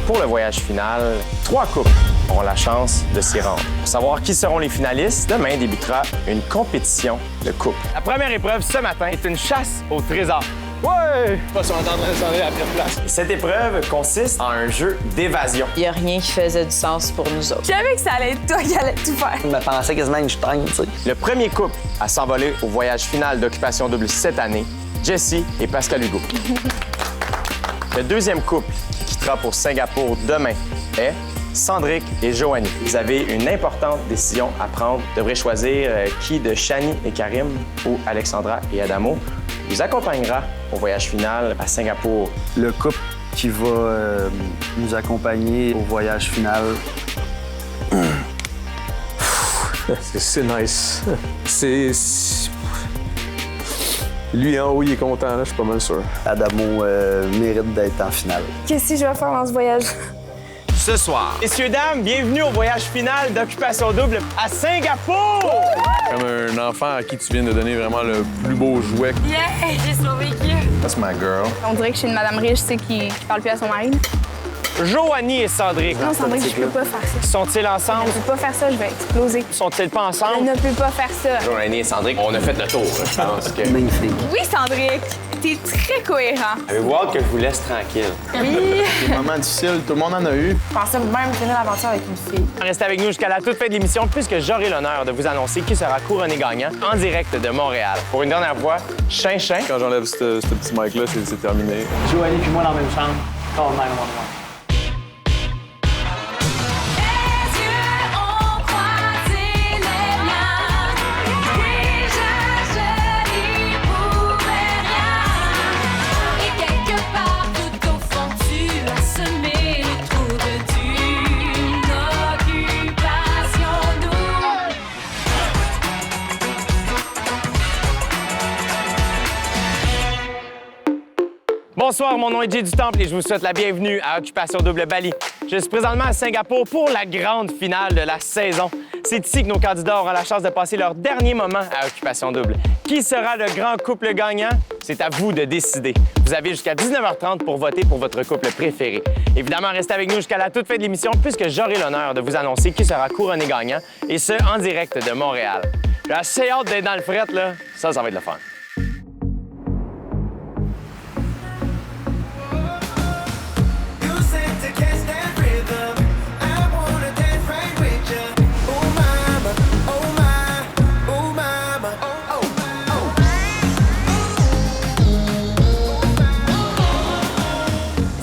pour le voyage final, 3 couples auront la chance de s'y rendre. Pour savoir qui seront les finalistes, demain débutera une compétition de couple. La première épreuve ce matin est une chasse au trésor. Ouais! Pas si on est en train de s'en aller à la pire place. Cette épreuve consiste en un jeu d'évasion. Il n'y a rien qui faisait du sens pour nous autres. Je savais que ça allait être toi qui allais tout faire. Je me pensais quasiment une Einstein, tu sais. Le premier couple à s'envoler au voyage final d'Occupation Double cette année, Jessie et Pascal Hugo. Le deuxième couple qui quittera pour Singapour demain est Sandrick et Joanie. Vous avez une importante décision à prendre. Vous devrez choisir qui de Shani et Karim ou Alexandra et Adamo vous accompagnera au voyage final à Singapour. Le couple qui va nous accompagner au voyage final. C'est nice. Lui, en haut, il est content, là, je suis pas mal sûr. Adamo mérite d'être en finale. Qu'est-ce que je vais faire dans ce voyage? Ce soir. Messieurs, dames, bienvenue au voyage final d'Occupation Double à Singapour! Comme un enfant à qui tu viens de donner vraiment le plus beau jouet. Yeah! J'ai survécu! That's my girl. On dirait que je suis une madame riche, tu sais, qui parle plus à son mari. Joanie et Sandrick. Non, Sandrine, je peux pas faire ça. Sont-ils ensemble? Je peux pas faire ça, je vais exploser. Sont-ils pas Je ensemble? ne peux pas faire ça. Joanie et Sandrick, on a fait le tour, je pense que... Magnifique. Oui, Sandrick, t'es très cohérent. Avez-vous hâte que je vous laisse tranquille? Oui! Des moments difficiles, tout le monde en a eu. Je pensais même finir l'aventure avec une fille. Restez avec nous jusqu'à la toute fin de l'émission puisque j'aurai l'honneur de vous annoncer qui sera couronné gagnant en direct de Montréal. Pour une dernière fois, Chin-Chin. Quand j'enlève ce petit mic-là, c'est terminé. Joanie puis moi dans la même chambre. Call 911. Bonsoir, mon nom est Jay du Temple et je vous souhaite la bienvenue à Occupation Double Bali. Je suis présentement à Singapour pour la grande finale de la saison. C'est ici que nos candidats auront la chance de passer leur dernier moment à Occupation Double. Qui sera le grand couple gagnant? C'est à vous de décider. Vous avez jusqu'à 19h30 pour voter pour votre couple préféré. Évidemment, restez avec nous jusqu'à la toute fin de l'émission puisque j'aurai l'honneur de vous annoncer qui sera couronné gagnant et ce, en direct de Montréal. J'ai assez hâte d'être dans le fret, là. Ça va être le fun.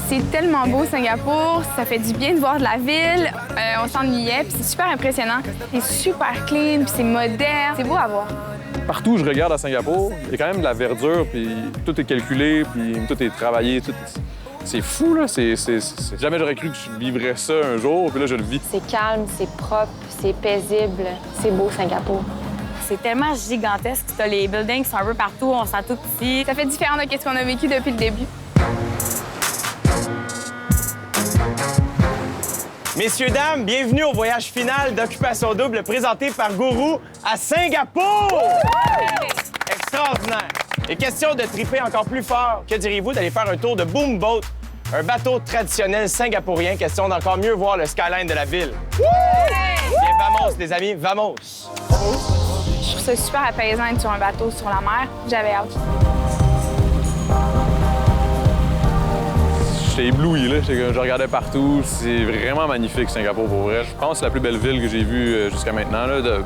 C'est tellement beau, Singapour. Ça fait du bien de voir de la ville. On s'ennuyait, puis c'est super impressionnant. C'est super clean, puis c'est moderne. C'est beau à voir. Partout où je regarde à Singapour, il y a quand même de la verdure, puis tout est calculé, puis tout est travaillé. C'est fou, là. Jamais j'aurais cru que je vivrais ça un jour, puis là, je le vis. C'est calme, c'est propre, c'est paisible. C'est beau, Singapour. C'est tellement gigantesque. T'as les buildings qui sont un peu partout, on sent tout petit. Ça fait différent de ce qu'on a vécu depuis le début. Messieurs, dames, bienvenue au voyage final d'Occupation Double présenté par Gourou à Singapour! Extraordinaire! Et question de triper encore plus fort, que diriez-vous d'aller faire un tour de Boom Boat, un bateau traditionnel singapourien, question d'encore mieux voir le skyline de la ville? Bien, vamos, les amis, vamos! Je trouve ça super apaisant d'être sur un bateau sur la mer. J'avais hâte. J'étais ébloui, là. Je regardais partout. C'est vraiment magnifique, Singapour, pour vrai. Je pense que c'est la plus belle ville que j'ai vue jusqu'à maintenant, là,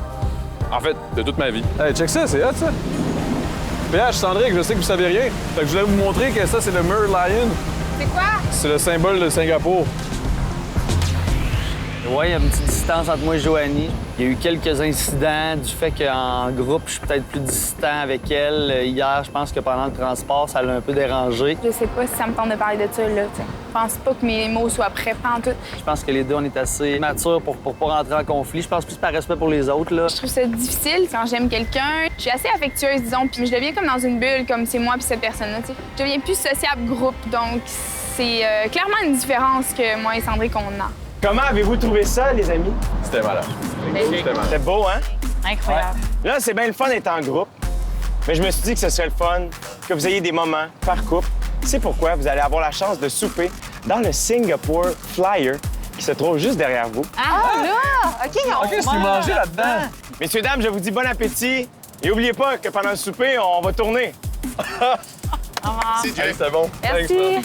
en fait, de toute ma vie. Hey, check ça, c'est hot, ça! PH, Sandrick, je sais que vous savez rien. Fait que je voulais vous montrer que ça, c'est le Mer Lion. C'est quoi? C'est le symbole de Singapour. Ouais, il y a une petite distance entre moi et Joanie. Il y a eu quelques incidents du fait qu'en groupe, je suis peut-être plus distant avec elle. Hier, je pense que pendant le transport, ça l'a un peu dérangé. Je sais pas si ça me tente de parler de ça, là. T'sais. Je pense pas que mes mots soient prêts en tout. Je pense que les deux, on est assez matures pour pas rentrer en conflit. Je pense plus par respect pour les autres, là. Je trouve ça difficile quand j'aime quelqu'un. Je suis assez affectueuse, disons, puis je deviens comme dans une bulle, comme c'est moi puis cette personne-là, tu sais. Je deviens plus sociable groupe, donc c'est clairement une différence que moi et Sandrick, on a. Comment avez-vous trouvé ça, les amis? C'était malade. C'était beau, hein? Incroyable. Là, c'est bien le fun d'être en groupe, mais je me suis dit que ce serait le fun que vous ayez des moments par couple. C'est pourquoi vous allez avoir la chance de souper dans le Singapore Flyer qui se trouve juste derrière vous. Ah, là! OK, on Qu'est-ce que tu mangeais là-dedans? Messieurs, dames, je vous dis bon appétit. Et n'oubliez pas que pendant le souper, on va tourner. Si, Jay, c'est bon. Merci. Thanks, man.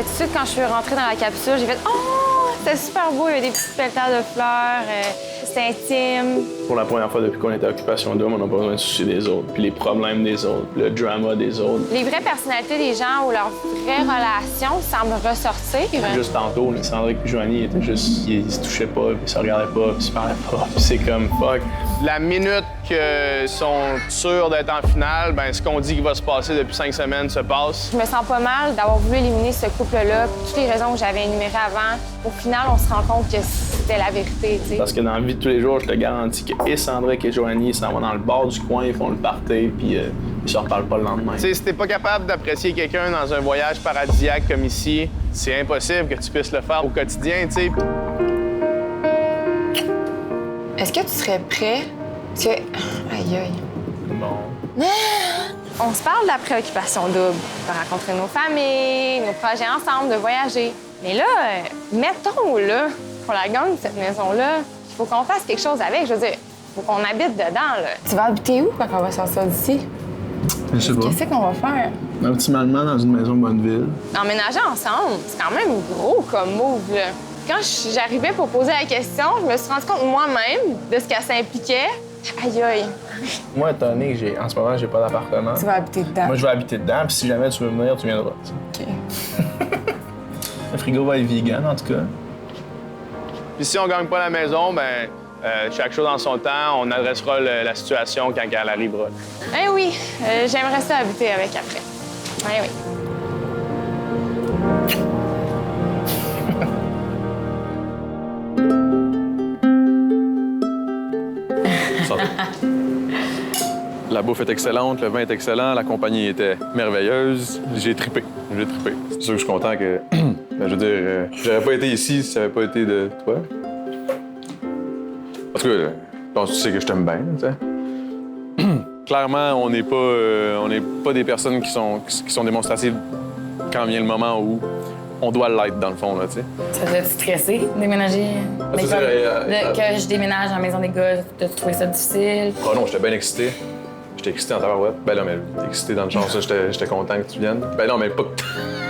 Tout de suite, quand je suis rentrée dans la capsule, j'ai fait « Oh! C'était super beau, il y avait des petites pétales de fleurs, c'était intime. » Pour la première fois depuis qu'on était à Occupation Double, on n'a pas besoin de se soucier des autres, puis les problèmes des autres, le drama des autres. Les vraies personnalités des gens ou leurs vraies relations semblent ressortir. Juste tantôt, Sandrick et Joanie étaient juste... Ils se touchaient pas, puis ils se regardaient pas, puis ils se parlaient pas, puis c'est comme « fuck ». La minute qu'ils sont sûrs d'être en finale, ben ce qu'on dit qu'il va se passer depuis 5 semaines se passe. Je me sens pas mal d'avoir voulu éliminer ce couple-là. Toutes les raisons que j'avais énumérées avant, au final, on se rend compte que c'était la vérité, tu sais. Parce que dans la vie de tous les jours, je te garantis que et Sandrick et Joanie s'en vont dans le bord du coin, ils font le party, puis ils se reparlent pas le lendemain. Tu sais, si t'es pas capable d'apprécier quelqu'un dans un voyage paradisiaque comme ici, c'est impossible que tu puisses le faire au quotidien, tu sais. Est-ce que tu serais prêt? Parce que... Aïe, aïe. Bon. On se parle de la préoccupation double, de rencontrer nos familles, nos projets ensemble, de voyager. Mais là, mettons, là, pour la gang de cette maison-là, il faut qu'on fasse quelque chose avec. Je veux dire, il faut qu'on habite dedans, là. Tu vas habiter où quand on va sortir d'ici? Je sais pas. Qu'est-ce qu'on va faire? Optimalement, dans une maison Bonneville. Emménager ensemble, c'est quand même gros comme move, là. Quand j'arrivais pour poser la question, je me suis rendu compte moi-même de ce qu'elle s'impliquait. Aïe, aïe. Moi, étant donné que en ce moment, j'ai pas d'appartement. Tu vas habiter dedans. Moi, je vais habiter dedans, puis si jamais tu veux venir, tu viendras. OK. Le frigo va être vegan, en tout cas. Puis si on gagne pas la maison, ben chaque chose en son temps, on adressera la situation quand elle arrivera. Eh oui, j'aimerais ça habiter avec après. Eh oui. La bouffe est excellente, le vin est excellent, la compagnie était merveilleuse. J'ai trippé. C'est sûr que je suis content que... ben, je veux dire, j'aurais pas été ici si ça avait pas été de toi. Parce que, je pense que tu sais que je t'aime bien, tu sais. Clairement, on n'est pas des personnes qui sont démonstratives quand vient le moment où on doit l'être, dans le fond, là, tu sais. Ça doit te stresser, déménager? Que je déménage dans la maison des gars, t'as-tu trouvé ça difficile? Oh non, j'étais bien excité. J'étais excité en tabarouette. Ben là, mais t'es excité dans le sens, j'étais content que tu viennes. Ben non, mais pas...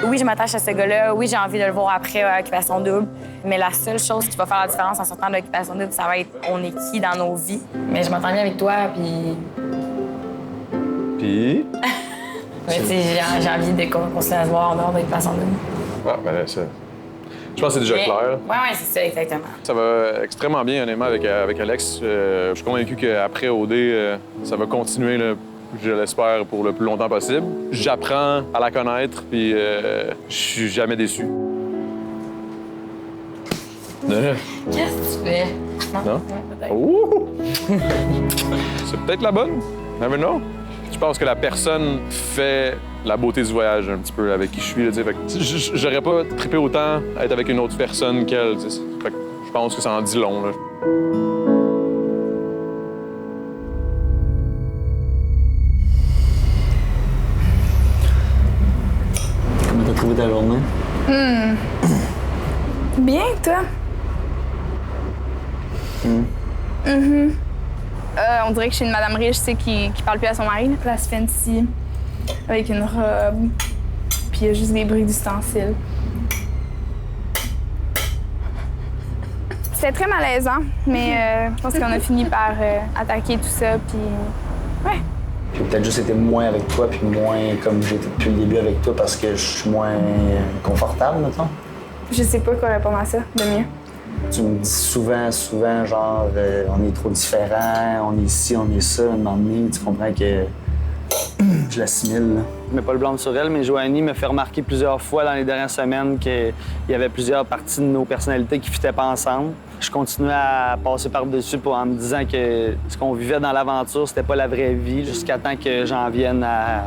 Oui, je m'attache à ce gars-là. Oui, j'ai envie de le voir après à Occupation Double. Mais la seule chose qui va faire la différence en sortant de l'Occupation Double, ça va être on est qui dans nos vies. Mais je m'entends bien avec toi, puis... Puis... Ouais, tu sais, j'ai envie de continuer à se voir en dehors de l'Occupation Double. Ah, ben là, ça... Je pense que c'est déjà clair. Ouais, c'est ça, exactement. Ça va extrêmement bien, honnêtement, avec Alex. Je suis convaincu qu'après OD, ça va continuer, là, je l'espère, pour le plus longtemps possible. J'apprends à la connaître, puis je suis jamais déçu. Qu'est-ce que tu fais? Non? Ouais, peut-être. Ouh! C'est peut-être la bonne. Never know. Je pense que la personne fait la beauté du voyage un petit peu avec qui je suis. Là, fait que j'aurais pas trippé autant à être avec une autre personne qu'elle. Fait que je pense que ça en dit long. Là. Comment t'as trouvé ta journée? Bien, toi? On dirait que je suis une madame riche, tu sais, qui parle plus à son mari, là. Place fancy, avec une robe, puis il y a juste des bruits d'ustensiles. C'était très malaisant, mais je pense qu'on a fini par attaquer tout ça, puis ouais. J'ai peut-être juste été moins avec toi, puis moins comme j'ai été depuis le début avec toi parce que je suis moins confortable, mettons. Je sais pas quoi répondre à ça de mieux. Tu me dis souvent, genre, on est trop différents, on est ci, on est ça. Un moment donné, tu comprends que je l'assimile. Je mets pas le blanc sur elle, mais Joanie me fait remarquer plusieurs fois dans les dernières semaines qu'il y avait plusieurs parties de nos personnalités qui ne fitaient pas ensemble. Je continuais à passer par-dessus en me disant que ce qu'on vivait dans l'aventure, c'était pas la vraie vie, jusqu'à temps que j'en vienne à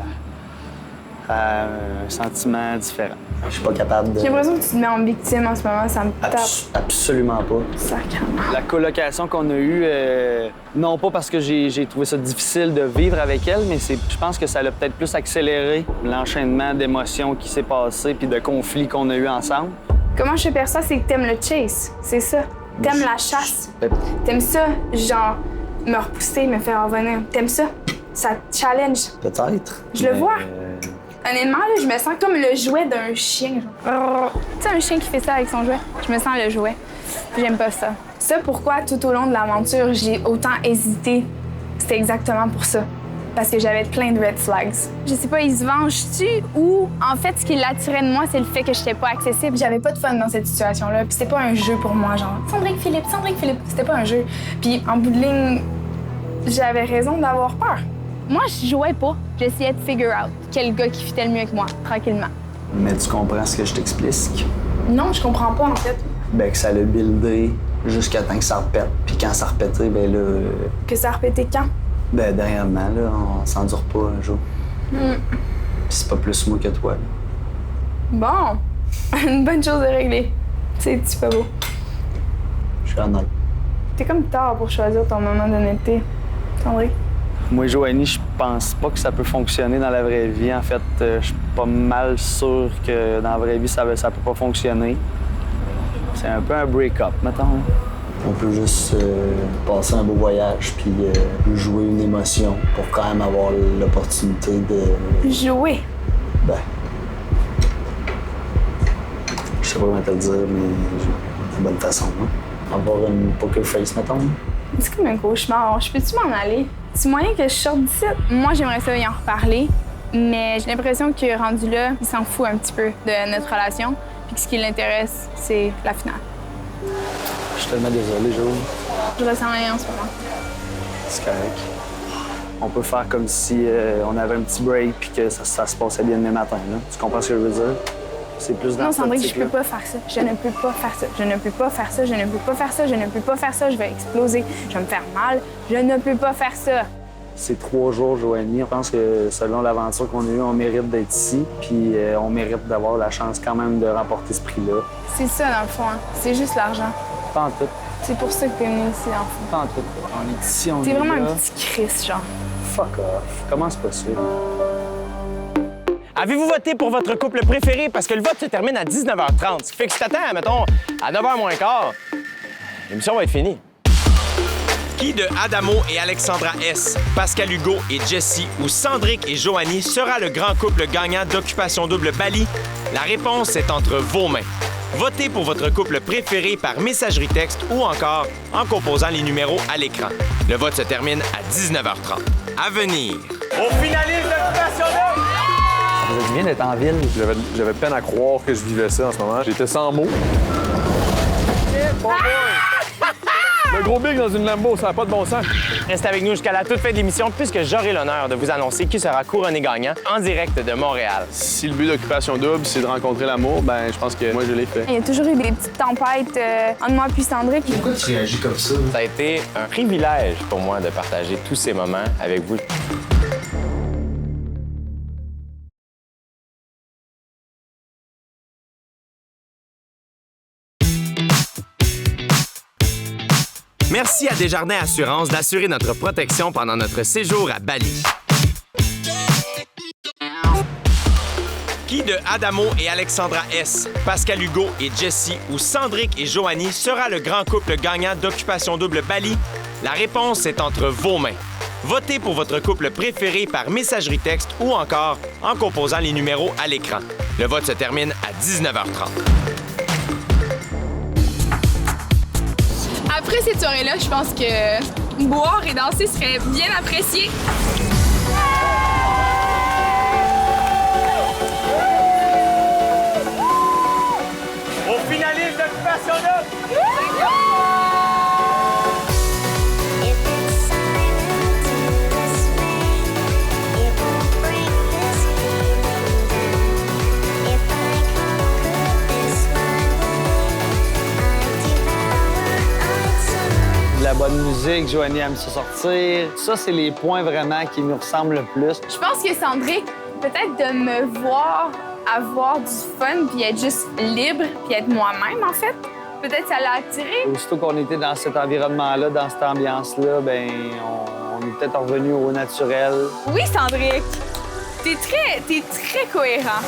à un sentiment différent. Je suis pas capable de... J'ai l'impression que tu te mets en victime en ce moment, ça me tape. Absolument pas. Sacrément. La colocation qu'on a eue, non pas parce que j'ai trouvé ça difficile de vivre avec elle, mais je pense que ça l'a peut-être plus accéléré l'enchaînement d'émotions qui s'est passé puis de conflits qu'on a eu ensemble. Comment je perçois, c'est que t'aimes le chase, c'est ça. T'aimes la chasse. T'aimes ça, genre, me repousser, me faire revenir. T'aimes ça. Ça te challenge. Peut-être. Je le vois. Honnêtement, là, je me sens comme le jouet d'un chien. Genre. Tu sais, un chien qui fait ça avec son jouet? Je me sens le jouet. J'aime pas ça. Ça, pourquoi tout au long de l'aventure, j'ai autant hésité, c'était exactement pour ça. Parce que j'avais plein de red flags. Je sais pas, ils se vengent-tu ou, en fait, ce qui l'attirait de moi, c'est le fait que j'étais pas accessible. J'avais pas de fun dans cette situation-là. Puis c'était pas un jeu pour moi, genre Sandrick Philippe. C'était pas un jeu. Puis en bout de ligne, j'avais raison d'avoir peur. Moi, je jouais pas. J'essayais de figure out quel gars qui fitait le mieux que moi, tranquillement. Mais tu comprends ce que je t'explique? Non, je comprends pas, en fait. Ben que ça l'a buildé jusqu'à temps que ça repète. Puis quand ça repétait, ben là... Que ça a répété quand? Ben dernièrement, là, on s'endure pas un jour. Puis c'est pas plus moi que toi. Là. Bon, une bonne chose à régler. C'est pas beau. Je suis honnête. T'es comme tard pour choisir ton moment d'honnêteté, Sandrick. Moi, Joanie, je pense pas que ça peut fonctionner dans la vraie vie. En fait, je suis pas mal sûr que dans la vraie vie, ça peut pas fonctionner. C'est un peu un break-up, mettons. On peut juste passer un beau voyage puis jouer une émotion pour quand même avoir l'opportunité de... Jouer? Ben... Je sais pas comment te le dire, mais c'est une bonne façon, hein? Avoir une poker face, mettons. C'est comme un cauchemar. Je peux-tu m'en aller? C'est moyen que je sorte d'ici? Moi, j'aimerais ça y en reparler, mais j'ai l'impression que rendu là, il s'en fout un petit peu de notre relation, puis que ce qui l'intéresse, c'est la finale. Je suis tellement désolé, Jo. Je ressens rien en ce moment. C'est correct. On peut faire comme si on avait un petit break puis que ça se passait bien demain matin, là. Tu comprends ce que je veux dire? C'est plus dans Non, cette Sandrick, je optique-là. peux pas faire ça. Je ne peux pas faire ça. Je ne peux pas faire ça. Je ne peux pas faire ça. Je ne peux pas faire ça. Je vais exploser. Je vais me faire mal. Je ne peux pas faire ça. C'est 3 jours, Joanie. Je pense que selon l'aventure qu'on a eue, on mérite d'être ici. Puis on mérite d'avoir la chance quand même de remporter ce prix-là. C'est ça, dans le fond. Hein. C'est juste l'argent. Pas en tout. C'est pour ça que t'es venu ici, en fond. Pas en tout. On est ici, on est T'es là. vraiment un petit Chris, genre. Fuck off. Comment c'est possible? Avez-vous voté pour votre couple préféré? Parce que le vote se termine à 19h30. Ce qui fait que si t'attends, mettons, à 9h moins quart, l'émission va être finie. Qui de Adamo et Alexandra S, Pascal Hugo et Jessie ou Sandrick et Joanie sera le grand couple gagnant d'Occupation Double Bali? La réponse est entre vos mains. Votez pour votre couple préféré par messagerie texte ou encore en composant les numéros à l'écran. Le vote se termine à 19h30. À venir. Au finaliste d'Occupation Double! Ça faisait du bien d'être en ville. J'avais peine à croire que je vivais ça en ce moment. J'étais sans mots. Le gros big dans une Lambo, ça n'a pas de bon sens. Restez avec nous jusqu'à la toute fin de l'émission puisque j'aurai l'honneur de vous annoncer qui sera couronné gagnant en direct de Montréal. Si le but d'Occupation Double, c'est de rencontrer l'amour, ben je pense que moi, je l'ai fait. Il y a toujours eu des petites tempêtes entre moi et Sandrick. Pourquoi tu réagis comme ça? Ça a été un privilège pour moi de partager tous ces moments avec vous. Merci à Desjardins Assurance d'assurer notre protection pendant notre séjour à Bali. Qui de Adamo et Alexandra S, Pascal Hugo et Jessie ou Sandrick et Joanie sera le grand couple gagnant d'Occupation Double Bali? La réponse est entre vos mains. Votez pour votre couple préféré par messagerie texte ou encore en composant les numéros à l'écran. Le vote se termine à 19h30. Après cette soirée-là, je pense que boire et danser serait bien apprécié. Au finaliste d'Occupation Double! De la bonne musique, Joanie aime ça sortir. Ça, c'est les points vraiment qui nous ressemblent le plus. Je pense que Sandrick, Peut-être de me voir avoir du fun, puis être juste libre, puis être moi-même, en fait. Peut-être ça l'a attiré. Aussitôt qu'on était dans cet environnement-là, dans cette ambiance-là, ben on est peut-être revenu au naturel. Oui, Cendrick, t'es très cohérent.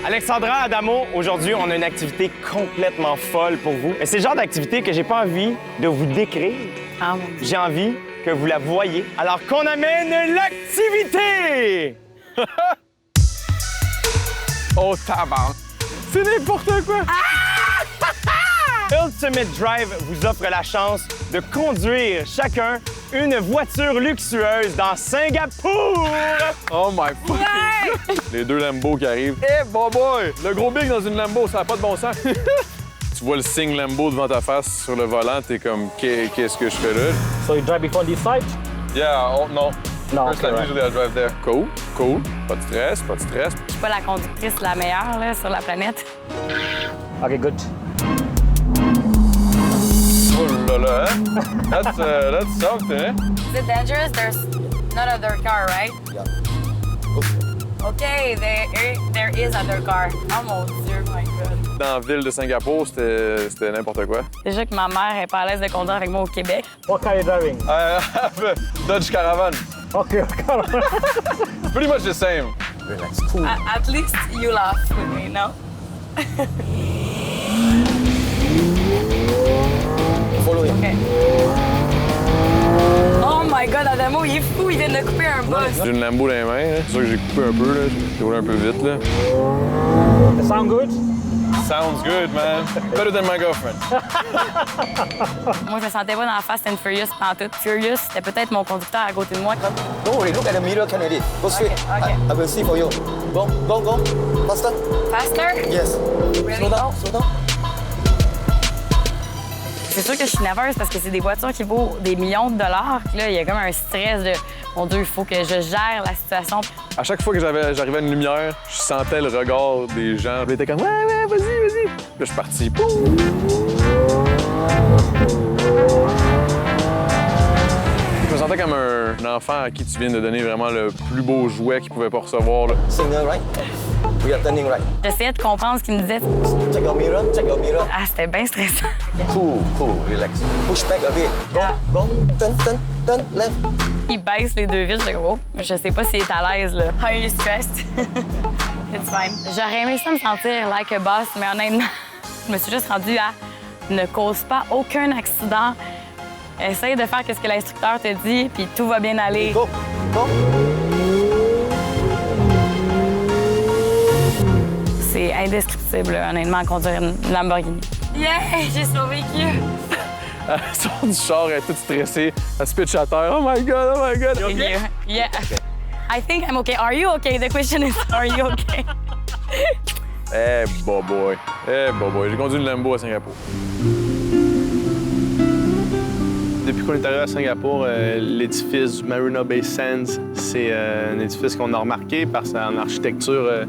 Alexandra, Adamo, aujourd'hui, on a une activité complètement folle pour vous. Mais c'est le genre d'activité que j'ai pas envie de vous décrire. Ah, mon Dieu. J'ai envie que vous la voyez. Alors qu'on amène l'activité! Oh, tabarnak! C'est n'importe quoi! Ultimate Drive vous offre la chance de conduire chacun une voiture luxueuse dans Singapour! Oh my fucking God! Les deux Lambo qui arrivent. Eh, boy! Le gros big dans une Lambo, ça n'a pas de bon sens. Tu vois le signe Lambo devant ta face sur le volant, t'es comme, qu'est-ce que je fais là? So you drive before this side? Yeah, oh, no. No, First time usually I drive there. Cool, cool. Pas de stress, pas de stress. Je suis pas la conductrice la meilleure là, sur la planète. OK, good. Oh là là, hein? That's something, hein? Is it dangerous? There's not other car, right? Yeah. OK, there is other car. Oh mon Dieu, my God. Dans la ville de Singapour, c'était n'importe quoi. Déjà que ma mère est pas à l'aise de conduire avec moi au Québec. What car are you driving? Dodge Caravan. OK, Pretty much the same. Relax, cool. At least you laugh with me, no? Follow him. OK. Oh my God, Adamo, il est fou, il vient de couper un boss. J'ai une Lambo dans les mains, hein. C'est sûr que j'ai coupé un peu, là. J'ai roulé un peu vite, là. It sound good? Sounds good, man. Better than my girlfriend. Moi, je me sentais pas dans la Fast and Furious pantoute. Furious, c'était peut-être mon conducteur à côté de moi. Don't worry, look at the mirror, Kennedy. Go straight. Okay. I will see for you. Go, go, go. Faster. Faster? Yes. Really? Slow down, slow down. C'est sûr que je suis nerveuse parce que c'est des voitures qui vaut des millions de dollars. Puis là, il y a comme un stress de « Mon Dieu, il faut que je gère la situation. » À chaque fois que j'arrivais à une lumière, je sentais le regard des gens. Ils étaient comme « Ouais, vas-y, vas-y. » Là, je suis parti. Boum! Je me sentais comme un enfant à qui tu viens de donner vraiment le plus beau jouet qu'il pouvait pas recevoir. Là. Signal right. We are turning right. J'essayais de comprendre ce qu'il me disait. Check your mirror, check your mirror. Ah, c'était bien stressant. Cool, cool, relax. Push back a bit. Go, go. Turn, turn, turn, left. Il baisse les deux vitres. Je dis, oh, je sais pas s'il est à l'aise, là. Are you stressed? It's fine. J'aurais aimé ça me sentir like a boss, mais honnêtement, je me suis juste rendue à ne cause pas aucun accident. Essaye de faire ce que l'instructeur te dit, puis tout va bien aller. Go, go. C'est indescriptible, honnêtement, conduire une Lamborghini. Yeah! J'ai survécu! Elle sort du char, elle est toute stressée. Elle se pitch à terre. Oh my God, oh my God. You okay? Yeah. I think I'm okay. Are you okay? The question is, are you okay? Eh, boy. Eh, boy. J'ai conduit une Lambo à Singapour. Depuis qu'on est arrivé à Singapour, l'édifice du Marina Bay Sands, c'est un édifice qu'on a remarqué par son architecture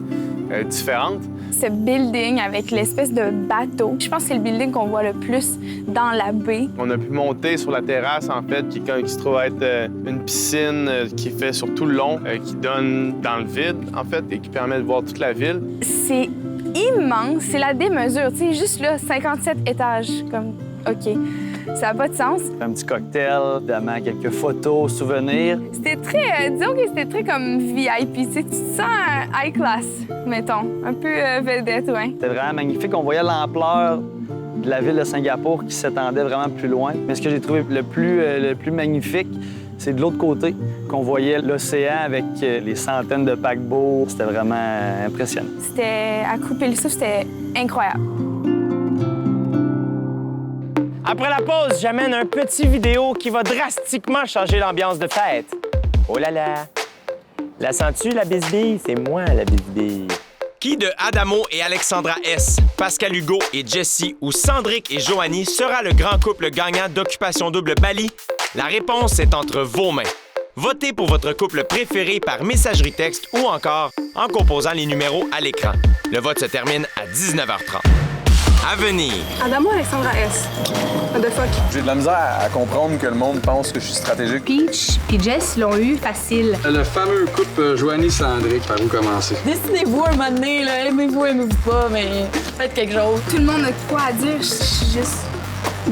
différente. Ce building avec l'espèce de bateau, je pense que c'est le building qu'on voit le plus dans la baie. On a pu monter sur la terrasse, en fait, qui se trouve être une piscine qui est faite sur tout le long, qui donne dans le vide, en fait, et qui permet de voir toute la ville. C'est immense, c'est la démesure, tu sais, juste là, 57 étages, comme, OK. Ça n'a pas de sens. Un petit cocktail, évidemment, quelques photos, souvenirs. C'était très, disons que c'était très comme VIP, tu sais, tu te sens high class, mettons, un peu vedette, ouais. C'était vraiment magnifique. On voyait l'ampleur de la ville de Singapour qui s'étendait vraiment plus loin. Mais ce que j'ai trouvé le plus magnifique, c'est de l'autre côté, qu'on voyait l'océan avec les centaines de paquebots. C'était vraiment impressionnant. C'était, à couper le souffle, c'était incroyable. Après la pause, j'amène un petit vidéo qui va drastiquement changer l'ambiance de fête. Oh là là! La sens-tu, la bisbille? C'est moi, la bisbille. Qui de Adamo et Alexandra S., Pascal Hugo et Jessie ou Cendrick et Joanie sera le grand couple gagnant d'Occupation Double Bali? La réponse est entre vos mains. Votez pour votre couple préféré par messagerie texte ou encore en composant les numéros à l'écran. Le vote se termine à 19h30. À venir. Adamo Alexandra S. What the fuck? J'ai de la misère à comprendre que le monde pense que je suis stratégique. Peach puis Jess l'ont eu facile. Le fameux couple Joanie-Sandrick, par où commencer? Décidez-vous un moment donné, là. Aimez-vous, aimez-vous pas, mais faites quelque chose. Tout le monde a de quoi à dire, je suis juste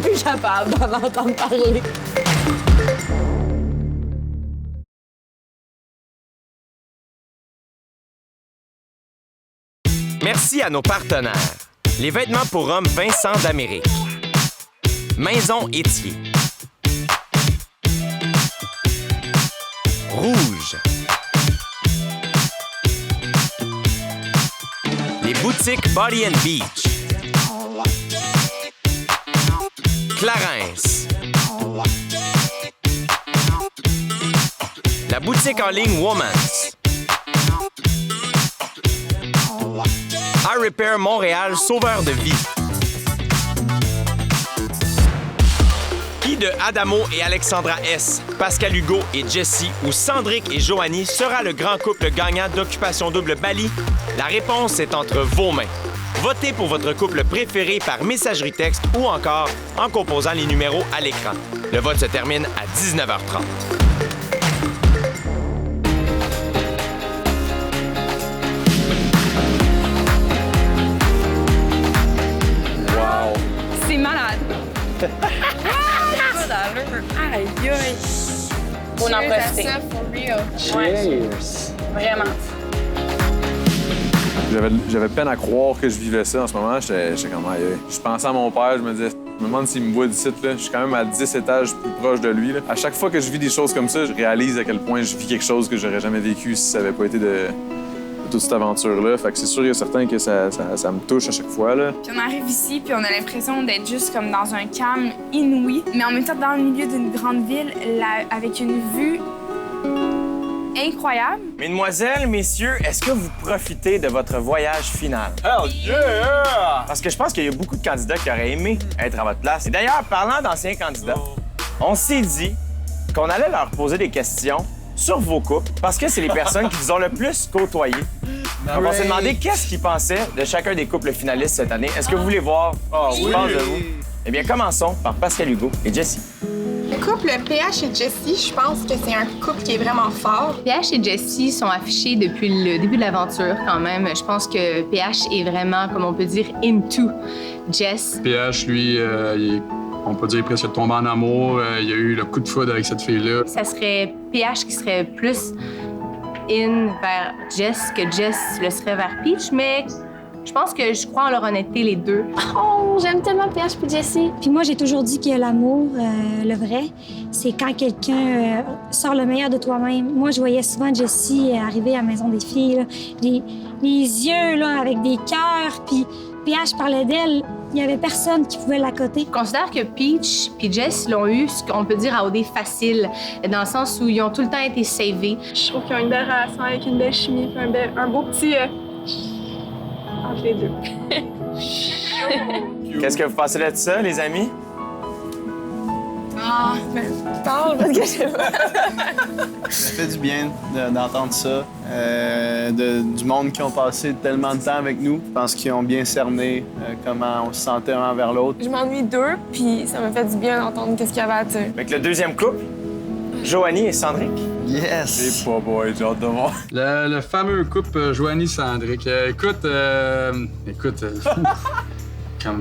Plus capable d'en entendre parler. Merci à nos partenaires. Les vêtements pour hommes Vincent d'Amérique. Maison Étier. Rouge. Les boutiques Body and Beach. Clarence. La boutique en ligne Woman's. iRepair Montréal, sauveur de vie. Qui de Adamo et Alexandra S, Pascal Hugo et Jessie ou Sandrick et Joanie sera le grand couple gagnant d'Occupation Double Bali? La réponse est entre vos mains. Votez pour votre couple préféré par messagerie texte ou encore en composant les numéros à l'écran. Le vote se termine à 19h30. c'est malade. Aïe, aïe. Faut en profiter. Ça, for real. Cheers! Vraiment. J'avais peine à croire que je vivais ça en ce moment. J'étais comme, aïe, aïe. Je pensais à mon père, je me disais, je me demande s'il me voit d'ici, là. Je suis quand même à 10 étages plus proche de lui, là. À chaque fois que je vis des choses comme ça, je réalise à quel point je vis quelque chose que j'aurais jamais vécu si ça avait pas été de toute cette aventure-là. Fait que c'est sûr et certain que ça me touche à chaque fois, là. Puis on arrive ici, puis on a l'impression d'être juste comme dans un calme inouï, mais en même temps dans le milieu d'une grande ville, avec une vue incroyable. Mesdemoiselles, messieurs, est-ce que vous profitez de votre voyage final? Hell yeah! Parce que je pense qu'il y a beaucoup de candidats qui auraient aimé être à votre place. Et d'ailleurs, parlant d'anciens candidats, on s'est dit qu'on allait leur poser des questions sur vos couples parce que c'est les personnes qui vous ont le plus côtoyé. Donc, on s'est demandé qu'est-ce qu'ils pensaient de chacun des couples finalistes cette année. Est-ce que vous voulez voir ce qu'ils pensent de vous? Eh bien, commençons par Pascal Hugo et Jessie. Le couple PH et Jessie, je pense que c'est un couple qui est vraiment fort. PH et Jessie sont affichés depuis le début de l'aventure quand même. Je pense que PH est vraiment, comme on peut dire, into Jess. PH, lui, on peut dire presque tombé en amour. Il y a eu le coup de foudre avec cette fille-là. Ça serait PH qui serait plus in vers Jess que Jess le serait vers Peach, mais je pense que je crois en leur honnêteté, les deux. Oh, j'aime tellement PH puis Jessie. Puis moi, j'ai toujours dit que l'amour, le vrai, c'est quand quelqu'un sort le meilleur de toi-même. Moi, je voyais souvent Jessie arriver à la maison des filles, là, les yeux là, avec des cœurs, puis PH parlait d'elle. Il n'y avait personne qui pouvait l'accoter. Je considère que Peach et Jess l'ont eu, ce qu'on peut dire à OD facile, dans le sens où ils ont tout le temps été savés. Je trouve qu'ils ont une belle relation avec une belle chimie, puis un beau petit entre les deux. Qu'est-ce que vous pensez de ça, les amis? Ah, parle parce que je sais pas. Ça fait du bien d'entendre ça, du monde qui ont passé tellement de temps avec nous. Je pense qu'ils ont bien cerné comment on se sentait un envers l'autre. Je m'ennuie d'eux, puis ça m'a fait du bien d'entendre qu'est-ce qu'il y avait à dire. Avec le deuxième couple, Joanie et Sandrick. Yes! C'est pas boy, j'ai hâte de voir. Le fameux couple Joanie-Sandrick. Écoute,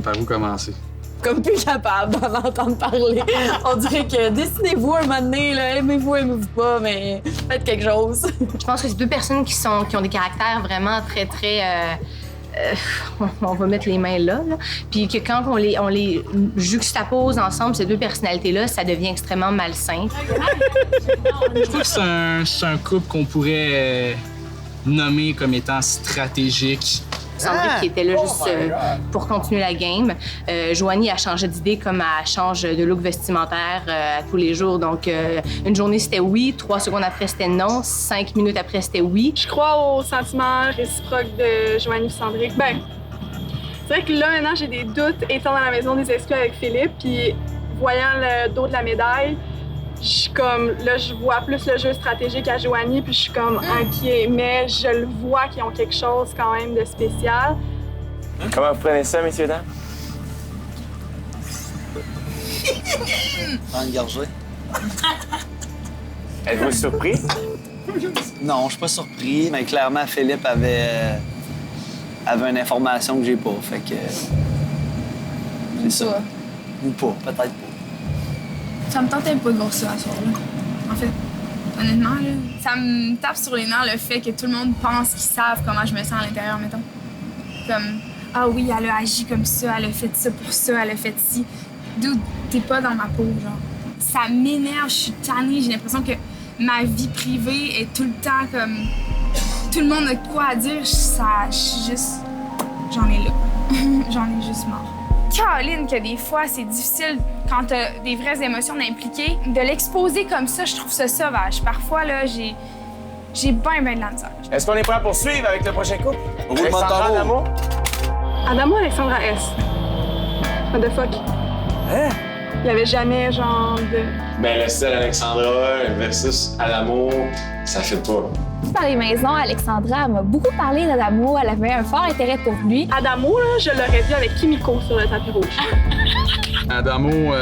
par où commencer? Comme plus capable d'en entendre parler. On dirait que décidez-vous un moment donné, là, aimez-vous, aimez-vous pas, mais faites quelque chose. Je pense que c'est deux personnes qui ont des caractères vraiment très, très... on va mettre les mains là. Puis que quand on les juxtapose ensemble, ces deux personnalités-là, ça devient extrêmement malsain. Je trouve que c'est un couple qu'on pourrait nommer comme étant stratégique. Sandrick qui était là juste pour continuer la game. Joanie a changé d'idée comme elle change de look vestimentaire à tous les jours. Donc, une journée, c'était oui. 3 secondes après, c'était non. 5 minutes après, c'était oui. Je crois aux sentiments réciproques de Joanie et Sandrick. Ben, c'est vrai que là, maintenant, j'ai des doutes étant dans la maison des exclus avec Philippe, puis voyant le dos de la médaille, Je suis comme, là, je vois plus le jeu stratégique à Joanie, puis je suis comme, OK, mais je le vois qu'ils ont quelque chose quand même de spécial. Comment vous prenez ça, messieurs, dames? Prends une gorgée. Êtes-vous surpris? Non, je suis pas surpris, mais clairement, Philippe avait une information que j'ai pas, fait que... c'est ça. Ou pas, peut-être pas. Ça me tentait pas de voir ça à soir, là. En fait, honnêtement, là, ça me tape sur les nerfs le fait que tout le monde pense qu'ils savent comment je me sens à l'intérieur, mettons. Comme, ah oui, elle a agi comme ça, elle a fait ça pour ça, elle a fait ci. Dude, t'es pas dans ma peau, genre. Ça m'énerve, je suis tannée, j'ai l'impression que ma vie privée est tout le temps comme... Tout le monde a quoi à dire, je suis juste... J'en ai là. J'en ai juste marre. Caroline, que des fois, c'est difficile quand t'as des vraies émotions impliquées. De l'exposer comme ça, je trouve ça sauvage. Parfois, là, j'ai bien de la misère. Est-ce qu'on est prêt à poursuivre avec le prochain couple? Alexandra Adamo. Adamo, Alexandra S. What the fuck? Hein? Il y avait jamais, genre, de... Ben, le style Alexandra versus Adamo, ça fait pas. Dans les maisons, Alexandra m'a beaucoup parlé d'Adamo. Elle avait un fort intérêt pour lui. Adamo, là, je l'aurais vu avec Kimiko sur le tapis rouge. Adamo,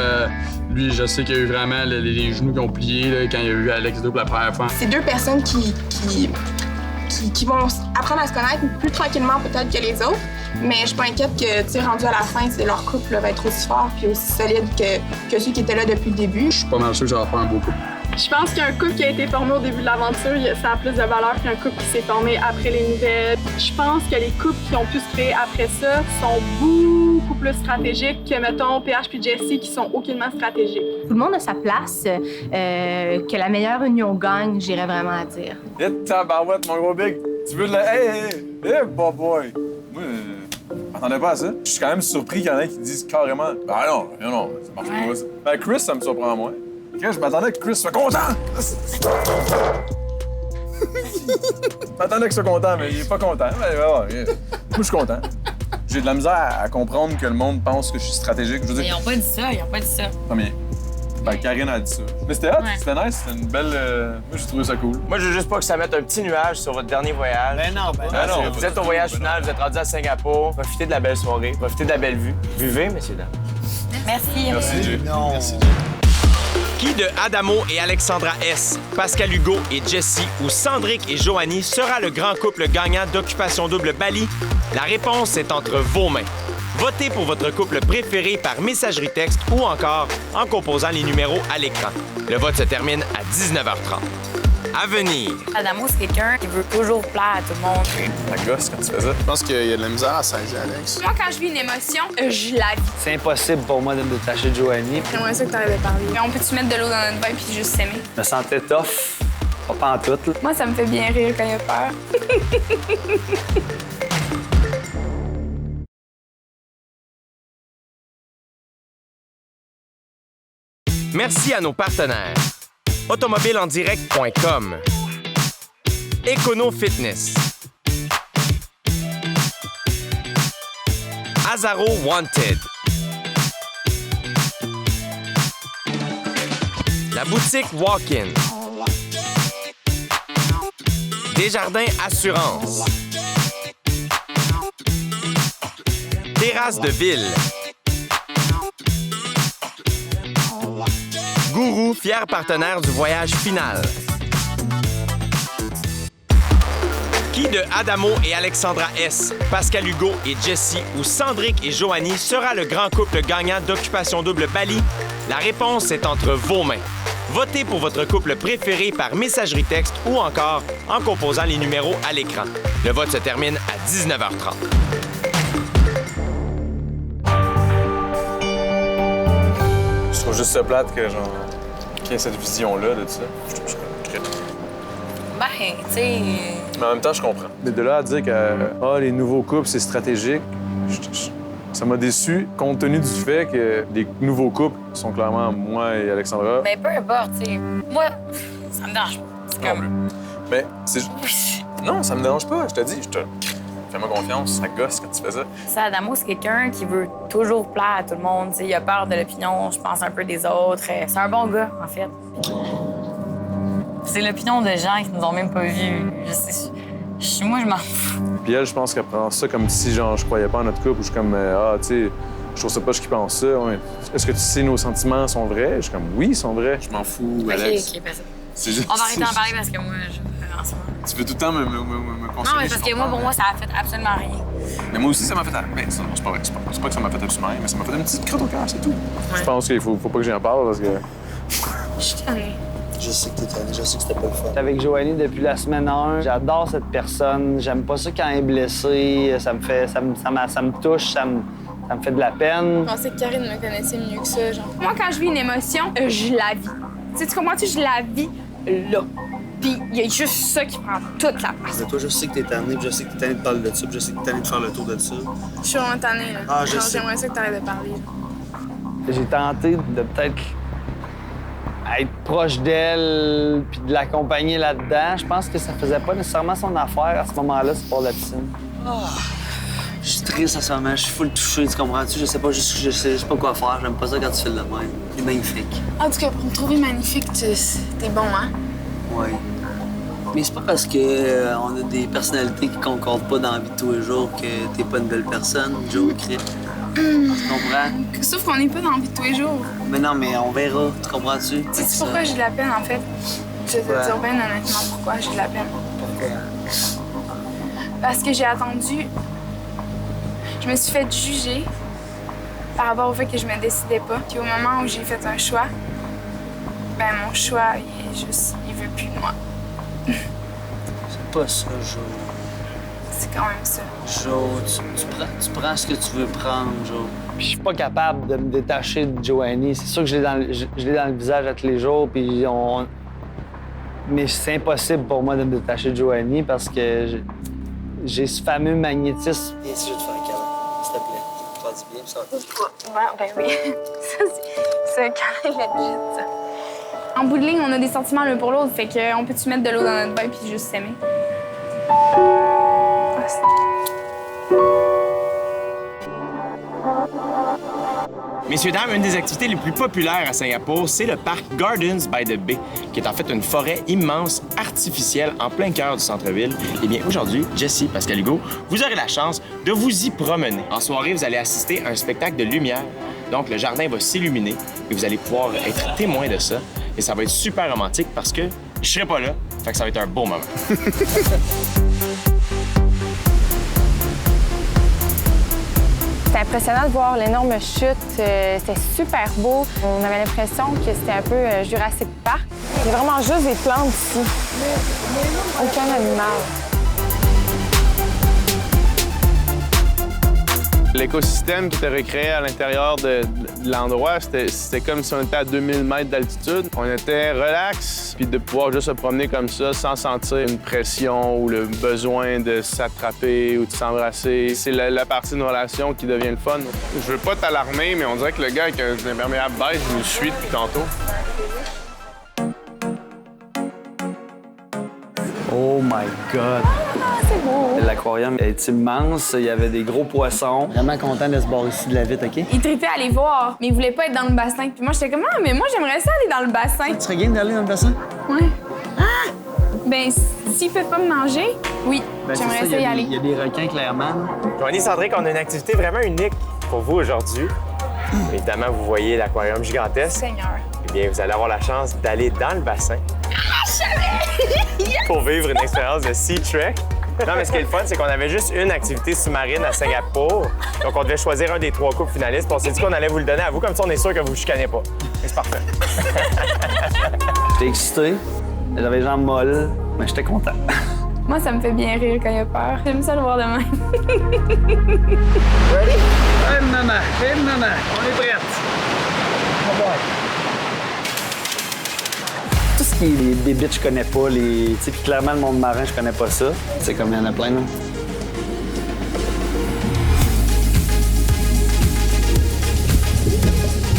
lui, je sais qu'il y a eu vraiment les genoux qui ont plié là, quand il a eu Alex pour la première fois. C'est deux personnes qui vont apprendre à se connaître plus tranquillement peut-être que les autres. Mais je suis pas inquiète que, tu sais, rendu à la fin, leur couple là, va être aussi fort puis aussi solide que ceux qui étaient là depuis le début. Je suis pas mal sûr que ça va faire un beau couple. Je pense qu'un couple qui a été formé au début de l'aventure, ça a plus de valeur qu'un couple qui s'est formé après les nouvelles. Je pense que les couples qui ont pu se créer après ça sont beaucoup plus stratégiques que, mettons, PH puis Jessie qui sont aucunement stratégiques. Tout le monde a sa place. Que la meilleure union gagne, j'irais vraiment à dire. Hé, tabarouette, mon gros big. Tu veux de la... Hey, boy. Moi, je m'attendais pas à ça. Je suis quand même surpris qu'il y en ait qui disent carrément « Ah non, ça marche pas ça. » Ben, Chris, ça me surprend moins. Je m'attendais que Chris soit content! Je m'attendais qu'il soit content, mais il est pas content. Moi, je suis content. J'ai de la misère à comprendre que le monde pense que je suis stratégique. Je veux dire... Ils ont pas dit ça, Non, mais... Ben, Karine a dit ça. Mais c'était hot, c'était nice, c'était une belle... Moi, j'ai trouvé ça cool. Moi, je veux juste pas que ça mette un petit nuage sur votre dernier voyage. Ben non. Vous êtes au voyage final, vous êtes rendu à Singapour. Profitez de la belle soirée, profitez de la belle vue. Buvez, messieurs, dames. Merci. Merci, Jay. Merci, Jay. Qui de Adamo et Alexandra S, Pascal Hugo et Jessie ou Sandrick et Joanie sera le grand couple gagnant d'Occupation Double Bali? La réponse est entre vos mains. Votez pour votre couple préféré par messagerie texte ou encore en composant les numéros à l'écran. Le vote se termine à 19h30. À venir. Adamo, c'est quelqu'un qui veut toujours plaire à tout le monde. La gosse, quand tu fais ça. Je pense qu'il y a de la misère à saisir, Alex. Moi, quand je vis une émotion, je la vis. C'est impossible pour moi de me détacher de Joanie. J'aimerais ça que t'arrêtes de parler. On peut-tu mettre de l'eau dans notre bain puis juste s'aimer? Je me sentais tough. Pas pantoute, là. Moi, ça me fait bien rire quand il a peur. Merci à nos partenaires. Automobilendirect.com, Econo Fitness, Azaro Wanted, la boutique Walk-in, Desjardins Assurance, Terrasse de Ville, Gourou, fier partenaire du voyage final. Qui de Adamo et Alexandra S, Pascal Hugo et Jessie ou Sandrick et Joanie sera le grand couple gagnant d'Occupation Double Bali? La réponse est entre vos mains. Votez pour votre couple préféré par messagerie texte ou encore en composant les numéros à l'écran. Le vote se termine à 19h30. Je trouve juste ça plate que, genre, qu'il y ait cette vision-là de ça. Je Ben, tu sais... Mais en même temps, je comprends. Mais de là à dire que les nouveaux couples, c'est stratégique, ça m'a déçu, compte tenu du fait que les nouveaux couples sont clairement moi et Alexandra. Mais peu importe, tu sais. Moi, ça me dérange pas. C'est comme... Mais c'est... Non, ça me dérange pas, je te dis. Fais-moi confiance, ça gosse quand tu fais ça. Ça, Adamo, c'est quelqu'un qui veut toujours plaire à tout le monde. T'sais, il a peur de l'opinion, je pense, un peu des autres. C'est un bon gars, en fait. C'est l'opinion de gens qui nous ont même pas vus. Moi, je m'en fous. Puis elle, je pense qu'elle prend ça comme si, genre, je croyais pas en notre couple, ou je suis comme, tu sais, je trouve ça poche qu'ils pensent ça. Ouais. Est-ce que tu sais nos sentiments sont vrais? Je suis comme, oui, ils sont vrais. Je m'en fous, Alex. OK, pas ça. C'est juste... On va arrêter d'en parler parce que moi, en ce moment... Tu veux tout le temps me consoler. Non, mais parce que moi, pour moi, ça a fait absolument rien. Mais moi aussi, ça m'a fait... Ben, c'est pas vrai. C'est pas que ça m'a fait absolument rien, mais ça m'a fait une petite crotte au cœur, c'est tout. Je pense qu'il faut pas que j'en parle parce que... Je suis tannée. Je sais que t'es tanné, je sais que c'était pas le fun. Avec Joanie depuis la semaine 1, j'adore cette personne. J'aime pas ça quand elle est blessée. Ça me touche, ça me fait de la peine. Je pensais que Karine me connaissait mieux que ça, genre. Moi, quand je vis une émotion, je la vis. Tu sais, tu comprends-tu? Je la vis là. Puis il y a juste ça qui prend toute la place. Mais toi, je sais que t'es tanné, puis je sais que t'es tanné de parler de ça, puis je sais que t'es tanné de faire le tour de ça. Je suis vraiment tannée, là. Ah, je sais. J'aimerais ça que t'arrêtes de parler. J'ai tenté de peut-être être proche d'elle puis de l'accompagner là-dedans. Je pense que ça faisait pas nécessairement son affaire à ce moment-là, c'est pour la piscine. Je suis triste en ce moment, je suis full touché, tu comprends-tu? Je sais pas pas quoi faire, j'aime pas ça quand tu fais de la même. C'est magnifique. En tout cas, pour me trouver magnifique, t'es bon, hein? Oui. Mais c'est pas parce que on a des personnalités qui concordent pas dans la vie de tous les jours que t'es pas une belle personne, Joe Crit. Tu comprends? Sauf qu'on n'est pas dans la vie de tous les jours. Mais non, mais on verra, tu comprends-tu? Sais-tu pourquoi j'ai de la peine, en fait? Je vais te dire bien honnêtement pourquoi j'ai de la peine. Pourquoi? Parce que j'ai attendu... Je me suis fait juger par rapport au fait que je me décidais pas. Puis au moment où j'ai fait un choix, ben mon choix, il veut plus de moi. C'est pas ça, Jo. C'est quand même ça. Jo, tu prends ce que tu veux prendre, Jo. Puis je suis pas capable de me détacher de Joanie. C'est sûr que je l'ai dans le visage à tous les jours, puis mais c'est impossible pour moi de me détacher de Joanie parce que j'ai ce fameux magnétisme. Viens ici, je vais te faire un câlin, s'il te plaît. Ça va te faire du bien, puis ça va te... Ben oui. Ça, c'est un câlin legit, ça. En bout de ligne, on a des sentiments l'un pour l'autre, fait qu'on peut-tu mettre de l'eau dans notre bain puis juste s'aimer? Messieurs, dames, une des activités les plus populaires à Singapour, c'est le parc Gardens by the Bay, qui est en fait une forêt immense, artificielle, en plein cœur du centre-ville. Eh bien, aujourd'hui, Jessie, Pascal Hugo, vous aurez la chance de vous y promener. En soirée, vous allez assister à un spectacle de lumière. Donc, le jardin va s'illuminer et vous allez pouvoir être témoin de ça. Et ça va être super romantique parce que je serai pas là, fait que ça va être un beau moment. C'était impressionnant de voir l'énorme chute. C'était super beau. On avait l'impression que c'était un peu Jurassic Park. Il y a vraiment juste des plantes ici. Aucun animal. L'écosystème qui était recréé à l'intérieur de l'endroit, c'était comme si on était à 2000 mètres d'altitude. On était relax, puis de pouvoir juste se promener comme ça sans sentir une pression ou le besoin de s'attraper ou de s'embrasser. C'est la partie de relation qui devient le fun. Je veux pas t'alarmer, mais on dirait que le gars avec un imperméable beige nous suit depuis tantôt. Oh my God! C'est beau! L'aquarium est immense, il y avait des gros poissons. Vraiment content de se barrer ici de la vitre, OK? Il tripait à les voir, mais il voulait pas être dans le bassin. Puis moi, j'étais comme, ah, mais moi, j'aimerais ça aller dans le bassin. Tu serais game d'aller dans le bassin? Ouais. Ah! Ben, s'ils peuvent pas me manger, oui, j'aimerais ça y aller. Il y a des requins, clairement. Joanie, Sandrick, on a une activité vraiment unique pour vous aujourd'hui. Évidemment, vous voyez l'aquarium gigantesque. Seigneur. Eh bien, vous allez avoir la chance d'aller dans le bassin pour vivre une expérience de Sea Trek. Non, mais ce qui est le fun, c'est qu'on avait juste une activité sous-marine à Singapour. Donc, on devait choisir un des 3 couples finalistes. Puis on s'est dit qu'on allait vous le donner à vous, comme ça, on est sûr que vous ne chicanez pas. Et c'est parfait. J'étais excité. J'avais les jambes molles, mais j'étais content. Moi, ça me fait bien rire quand il a peur. J'aime ça le voir de même. Ready? Hey, maman! Hey, maman! On est prête! Oh boy! Tout ce qui est les bébites, je connais pas. Tu sais, puis clairement, le monde marin, je connais pas ça. C'est comme il y en a plein, là.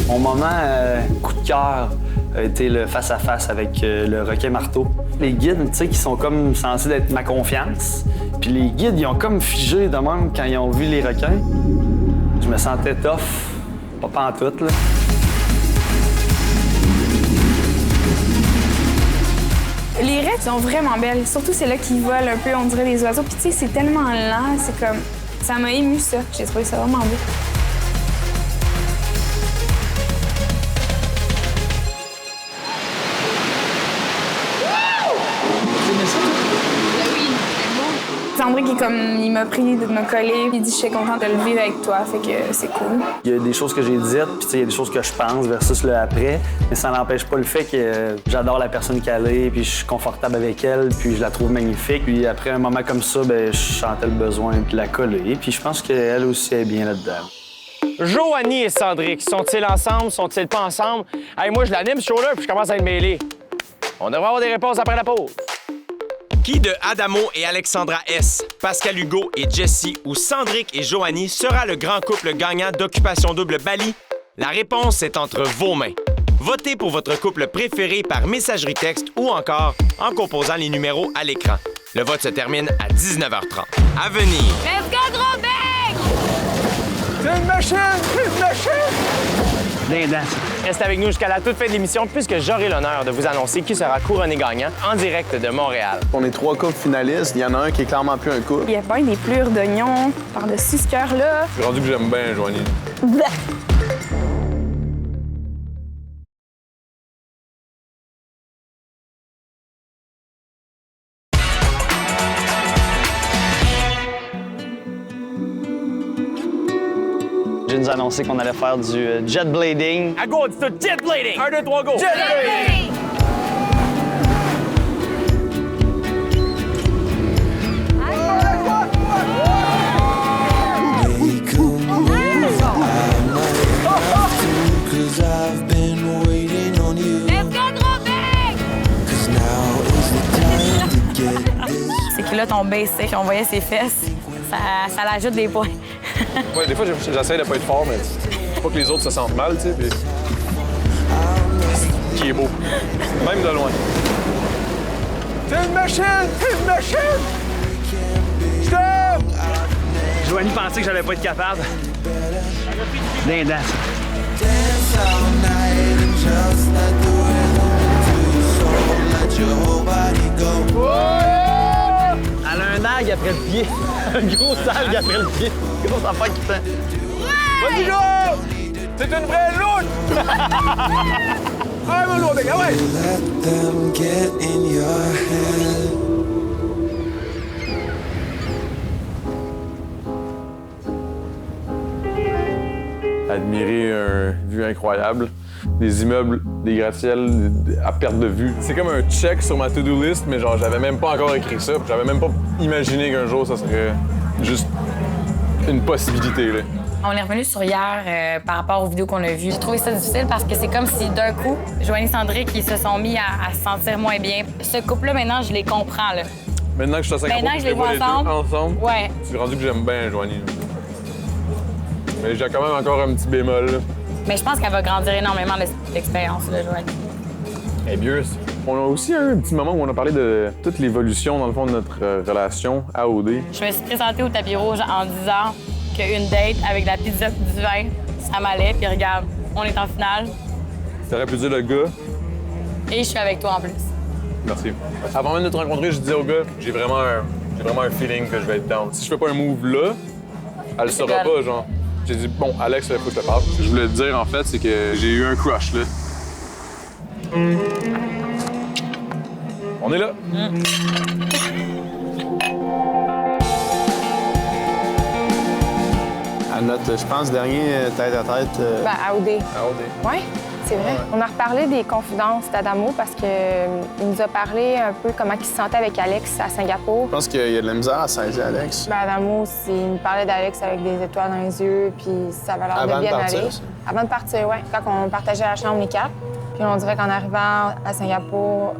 Mon moment coup de cœur a été le face-à-face avec le requin marteau. Les guides, tu sais, qui sont comme censés être ma confiance, Puis les guides, ils ont comme figé de même quand ils ont vu les requins. Je me sentais tough, pas pantoute, là. Les raies sont vraiment belles, surtout celles-là qui volent un peu, on dirait les oiseaux. Puis tu sais, c'est tellement lent, c'est comme... Ça m'a ému, ça. J'ai trouvé ça vraiment beau. André qui il m'a pris de me coller, puis il dit je suis contente de le vivre avec toi, fait que c'est cool. Il y a des choses que j'ai dites, puis il y a des choses que je pense versus le après, mais ça n'empêche pas le fait que j'adore la personne qu'elle est, puis je suis confortable avec elle, puis je la trouve magnifique. Puis après un moment comme ça, je sentais le besoin de la coller, puis je pense qu'elle aussi est bien là-dedans. Joanie et Cendric, sont-ils ensemble, sont-ils pas ensemble? Hey, moi, je l'anime ce show-là, puis je commence à être mêlé. On devrait avoir des réponses après la pause. Qui de Adamo et Alexandra S, Pascal Hugo et Jessie ou Cendric et Joanie sera le grand couple gagnant d'Occupation Double Bali? La réponse est entre vos mains. Votez pour votre couple préféré par messagerie texte ou encore en composant les numéros à l'écran. Le vote se termine à 19h30. À venir. Let's go, gros bec! C'est une machine! C'est une machine! Restez avec nous jusqu'à la toute fin de l'émission puisque j'aurai l'honneur de vous annoncer qui sera couronné gagnant en direct de Montréal. On est 3 couples finalistes. Il y en a un qui est clairement plus un couple. Il y a pas des plures d'oignons par-dessus ce cœur-là. Je suis rendu que j'aime bien, Joanie. J'ai nous annoncé qu'on allait faire du jet blading. À go, c'est jet blading! 1, 2, 3, go! Jet blading! Ces culottes ont baissé, puis on voyait ses fesses. Ça l'ajoute des points. Ouais, des fois, j'essaie de pas être fort, mais pas que les autres se sentent mal, tu sais. Puis... Qui est beau. Même de loin. C'est une machine! C'est une machine! Stop! Joanie pensait que j'allais pas être capable. Dindance. Elle a un algue après le pied. Un gros algue après le pied. Grosse affaire qui fait. Vas-y, go! C'est une vraie loute! Ah, mon lourd, ah ouais! Admirer une vue incroyable. Des immeubles, des gratte-ciels à perte de vue. C'est comme un check sur ma to-do list, mais genre, j'avais même pas encore écrit ça. J'avais même pas imaginé qu'un jour, ça serait juste une possibilité, là. On est revenu sur hier par rapport aux vidéos qu'on a vues. J'ai trouvé ça difficile parce que c'est comme si d'un coup, Joanie et Cendric, ils se sont mis à se sentir moins bien. Ce couple-là, maintenant, je les comprends, là. Maintenant que je suis à Singapour, Maintenant que je les vois ensemble. Ouais. C'est rendu que j'aime bien Joanie. Mais j'ai quand même encore un petit bémol, là. Mais je pense qu'elle va grandir énormément de cette expérience-là, Joanie. Eh bien, on a aussi eu un petit moment où on a parlé de toute l'évolution, dans le fond, de notre relation à OD. Je me suis présentée au tapis rouge en disant qu'une date avec de la pizza et du vin, ça m'allait. Puis regarde, on est en finale. T'aurais pu dire le gars. Et je suis avec toi en plus. Merci. Avant même de te rencontrer, je disais au gars, j'ai vraiment un feeling que je vais être down. Si je fais pas un move là, elle le saura pas, genre. J'ai dit, bon, Alex, il faut que je te parle. Ce que je voulais te dire, en fait, c'est que j'ai eu un crush, là. On est là. À notre, je pense, dernier tête-à-tête. À OD. À OD. Oui, c'est vrai. On a reparlé des confidences d'Adamo parce qu'il nous a parlé un peu comment il se sentait avec Alex à Singapour. Je pense qu'il y a de la misère à saisir Alex. Adamo, il nous parlait d'Alex avec des étoiles dans les yeux, puis ça avait l'air de bien aller. Avant de partir, oui. Quand on partageait la chambre, les quatre. Puis on dirait qu'en arrivant à Singapour,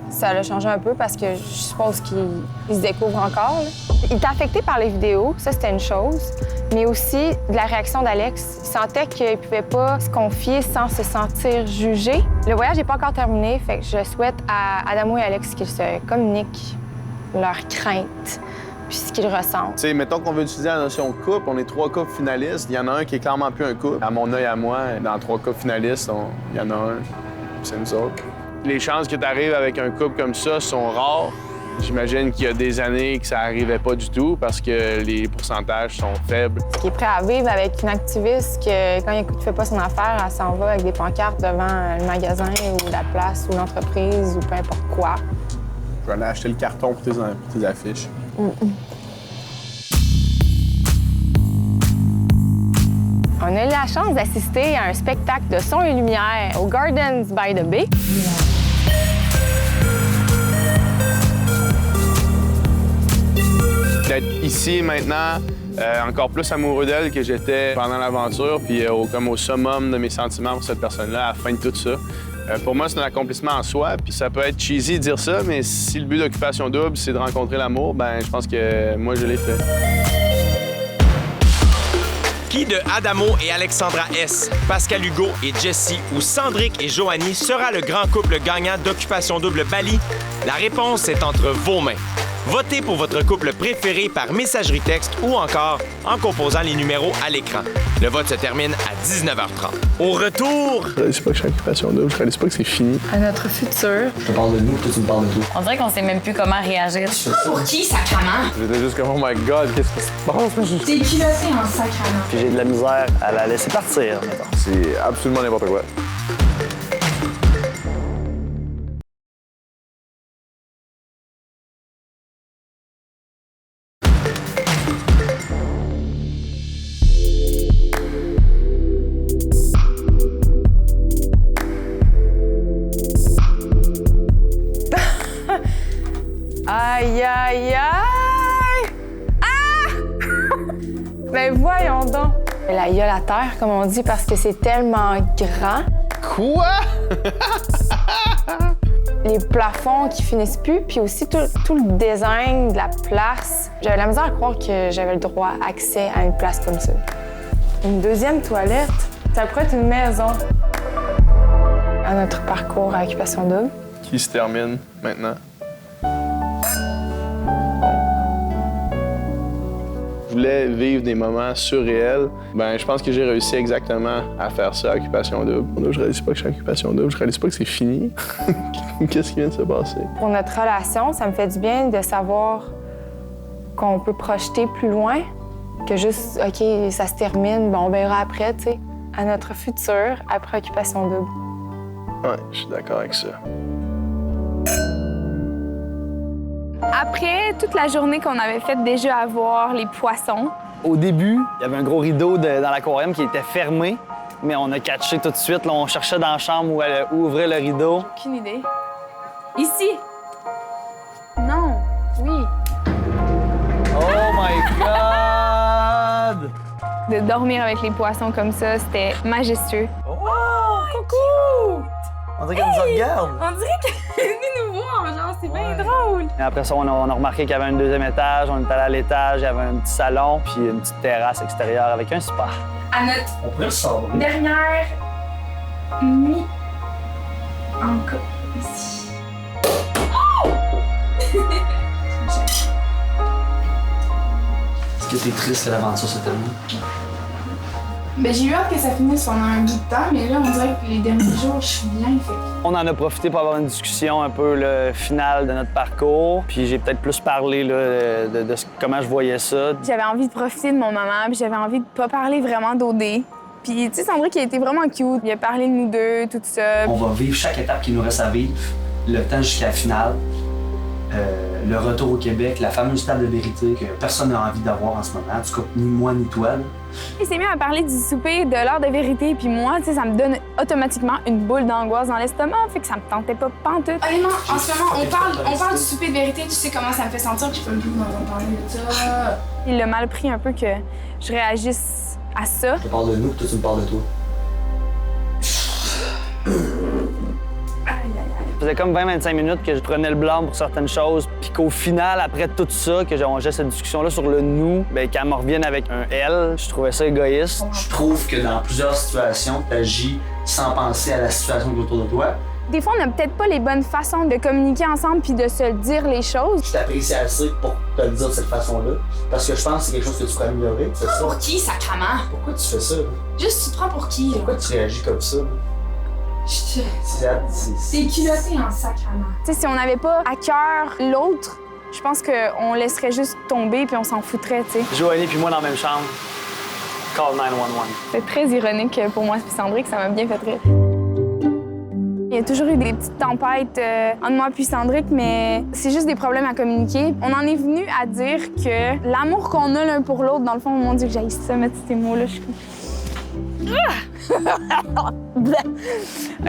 ça l'a changé un peu parce que je suppose qu'il se découvre encore. Là. Il était affecté par les vidéos, ça c'était une chose, mais aussi de la réaction d'Alex. Il sentait qu'il ne pouvait pas se confier sans se sentir jugé. Le voyage n'est pas encore terminé, fait que je souhaite à Adamo et Alex qu'ils se communiquent leurs craintes, puis ce qu'ils ressentent. Tu sais, mettons qu'on veut utiliser la notion couple, on est 3 couples finalistes. Il y en a un qui est clairement plus un couple. À mon œil, à moi, dans 3 couples finalistes, il y en a un, c'est nous autres. Les chances que tu arrives avec un couple comme ça sont rares. J'imagine qu'il y a des années que ça arrivait pas du tout parce que les pourcentages sont faibles. Qui est prêt à vivre avec une activiste que quand il ne fait pas son affaire, elle s'en va avec des pancartes devant le magasin ou la place ou l'entreprise ou peu importe quoi. Je vais aller acheter le carton pour tes affiches. On a eu la chance d'assister à un spectacle de son et lumière au Gardens by the Bay. D'être ici maintenant, encore plus amoureux d'elle que j'étais pendant l'aventure, puis comme au summum de mes sentiments pour cette personne-là à la fin de tout ça. Pour moi, c'est un accomplissement en soi, puis ça peut être cheesy de dire ça, mais si le but d'Occupation Double, c'est de rencontrer l'amour, ben je pense que moi, je l'ai fait. Qui de Adamo et Alexandra S, Pascal Hugo et Jessie ou Sandrick et Joanie sera le grand couple gagnant d'Occupation Double Bali? La réponse est entre vos mains. Votez pour votre couple préféré par messagerie texte ou encore en composant les numéros à l'écran. Le vote se termine à 19h30. Au retour... Je réalise pas que je suis en Occupation Double, je réalise pas que c'est fini. À notre futur. Je te parle de nous, toi tu me parles de toi. On dirait qu'on sait même plus comment réagir. Pour qui, sacrament? J'étais juste comme, oh my God, qu'est-ce qui se passe? T'es culotté en sacrament. Puis j'ai de la misère à la laisser partir, mettons. C'est absolument n'importe quoi. Aïe, aïe, aïe! Ah! Ben voyons donc. La gueule à terre, comme on dit, parce que c'est tellement grand. Quoi? Les plafonds qui finissent plus, puis aussi tout le design de la place. J'avais la misère à croire que j'avais le droit accès à une place comme ça. Une deuxième toilette, ça pourrait être une maison. À notre parcours à Occupation Double. Qui se termine maintenant. Je voulais vivre des moments surréels. Ben, je pense que j'ai réussi exactement à faire ça à Occupation Double. Je réalise pas que je suis en Occupation Double, je réalise pas que c'est fini. Qu'est-ce qui vient de se passer? Pour notre relation, ça me fait du bien de savoir qu'on peut projeter plus loin que juste, OK, ça se termine, bon, on verra après, tu sais. À notre futur, après Occupation Double. Ouais, je suis d'accord avec ça. Après toute la journée qu'on avait faite déjà à voir les poissons, Au début, il y avait un gros rideau dans l'aquarium qui était fermé, mais on a catché tout de suite. Là, on cherchait dans la chambre où ouvrir le rideau. aucune idée. Ici! Non! Oui! Oh my God! De dormir avec les poissons comme ça, c'était majestueux. Oh! Coucou! On dirait qu'elle nous regarde. On dirait qu'elle est venue nous voir, genre, c'est bien drôle! Et après ça, on a remarqué qu'il y avait un deuxième étage, on est allé à l'étage, il y avait un petit salon, puis une petite terrasse extérieure avec un spa. À notre On pourrait le sortir. dernière nuit en couple ici. Oh! Est-ce que t'es triste que l'aventure se termine? Ben, j'ai eu hâte que ça finisse pendant un bout de temps, mais là, on dirait que les derniers jours, je suis bien. Fait. On en a profité pour avoir une discussion un peu le final de notre parcours, puis j'ai peut-être plus parlé là, de comment je voyais ça. J'avais envie de profiter de mon moment, puis j'avais envie de pas parler vraiment d'OD. Puis, tu sais, Sandrick, il a été vraiment cute. Il a parlé de nous deux, tout ça. On va vivre chaque étape qui nous reste à vivre, le temps jusqu'à la finale, le retour au Québec, la fameuse table de vérité que personne n'a envie d'avoir en ce moment, en tout cas ni moi ni toi. Là. Il s'est mis à parler du souper, de l'heure de vérité, puis moi, tu sais, ça me donne automatiquement une boule d'angoisse dans l'estomac, fait que ça me tentait pas pantoute. Honnêtement, en ce moment, on parle du souper de vérité, tu sais comment ça me fait sentir que je peux plus m'entendre parler de ça. Il l'a mal pris un peu que je réagisse à ça. Je te parle de nous, toi tu me parles de toi. Ça faisait comme 20-25 minutes que je prenais le blanc pour certaines choses, puis qu'au final, après tout ça, que j'ai cette discussion-là sur le nous, bien, qu'elle me revienne avec un elle, je trouvais ça égoïste. Je trouve que dans plusieurs situations, tu agis sans penser à la situation qui est autour de toi, Des fois, on n'a peut-être pas les bonnes façons de communiquer ensemble puis de se dire les choses. Je t'apprécie assez pour te le dire de cette façon-là. Parce que je pense que c'est quelque chose que tu pourrais améliorer. C'est ça. Pour qui, sacrement? Pourquoi tu fais ça? Juste, tu te prends pour qui? Pourquoi tu réagis comme ça? T'es culotté en sacrement. Tu sais, si on n'avait pas à cœur l'autre, je pense qu'on laisserait juste tomber puis on s'en foutrait, tu sais. Joanie puis moi dans la même chambre. Call 911. C'est très ironique pour moi puis Cendrick, ça m'a bien fait rire. Il y a toujours eu des petites tempêtes entre moi et Cendrick, mais c'est juste des problèmes à communiquer. On en est venu à dire que l'amour qu'on a l'un pour l'autre, dans le fond, mon Dieu, que j'haïs ça, mettre ces mots-là, je suis comme...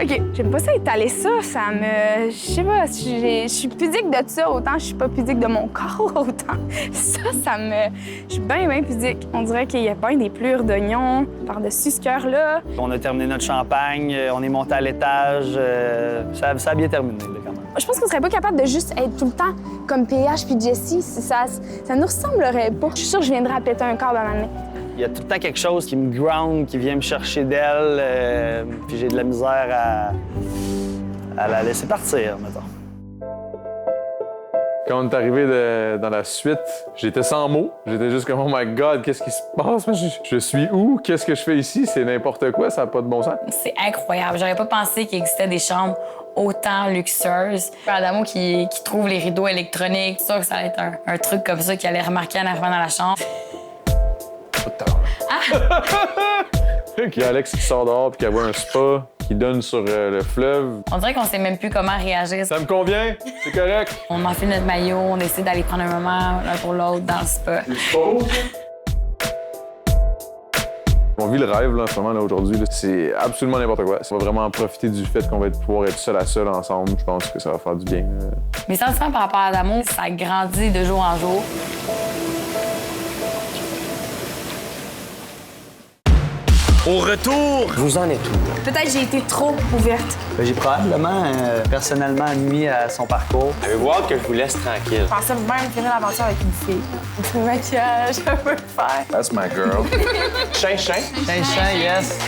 OK, j'aime pas ça étaler ça, ça me... Je sais pas, je suis pudique de ça, autant je suis pas pudique de mon corps, autant ça me... Je suis bien pudique. On dirait qu'il y a pas des plures d'oignons par-dessus ce cœur-là. On a terminé notre champagne, on est monté à l'étage, ça a bien terminé, là, quand même. Je pense qu'on serait pas capable de juste être tout le temps comme PH puis Jessie, ça nous ressemblerait pas. Je suis sûre que je viendrais à péter un câble à m'amener. Il y a tout le temps quelque chose qui me ground, qui vient me chercher d'elle, puis j'ai de la misère à la laisser partir, mettons. Quand on est arrivé dans la suite, j'étais sans mots. J'étais juste comme « Oh my God, qu'est-ce qui se passe? Je suis où? Qu'est-ce que je fais ici? C'est n'importe quoi, ça n'a pas de bon sens. » C'est incroyable. J'aurais pas pensé qu'il existait des chambres autant luxueuses. Adamo qui trouve les rideaux électroniques, c'est sûr que ça allait être un truc comme ça qu'il allait remarquer en arrivant dans la chambre. Il y a Alex qui sort dehors puis qui voit un spa qui donne sur le fleuve. On dirait qu'on sait même plus comment réagir. Ça me convient, c'est correct. On enfile notre maillot, on essaie d'aller prendre un moment l'un pour l'autre dans le spa. On vit le rêve là, en ce moment, là, aujourd'hui. C'est absolument n'importe quoi. On va vraiment profiter du fait qu'on va pouvoir être seul à seul ensemble. Je pense que ça va faire du bien. Mes sentiments par rapport à Adamo, ça grandit de jour en jour. Au retour, vous en êtes où? Peut-être j'ai été trop ouverte. J'ai probablement, personnellement, admis à son parcours. Avez-vous hâte que je vous laisse tranquille? Je pensais même finir l'aventure avec une fille. Un peu de maquillage, un peu de faire. That's my girl. Chin-chin. Chin-chin, yes.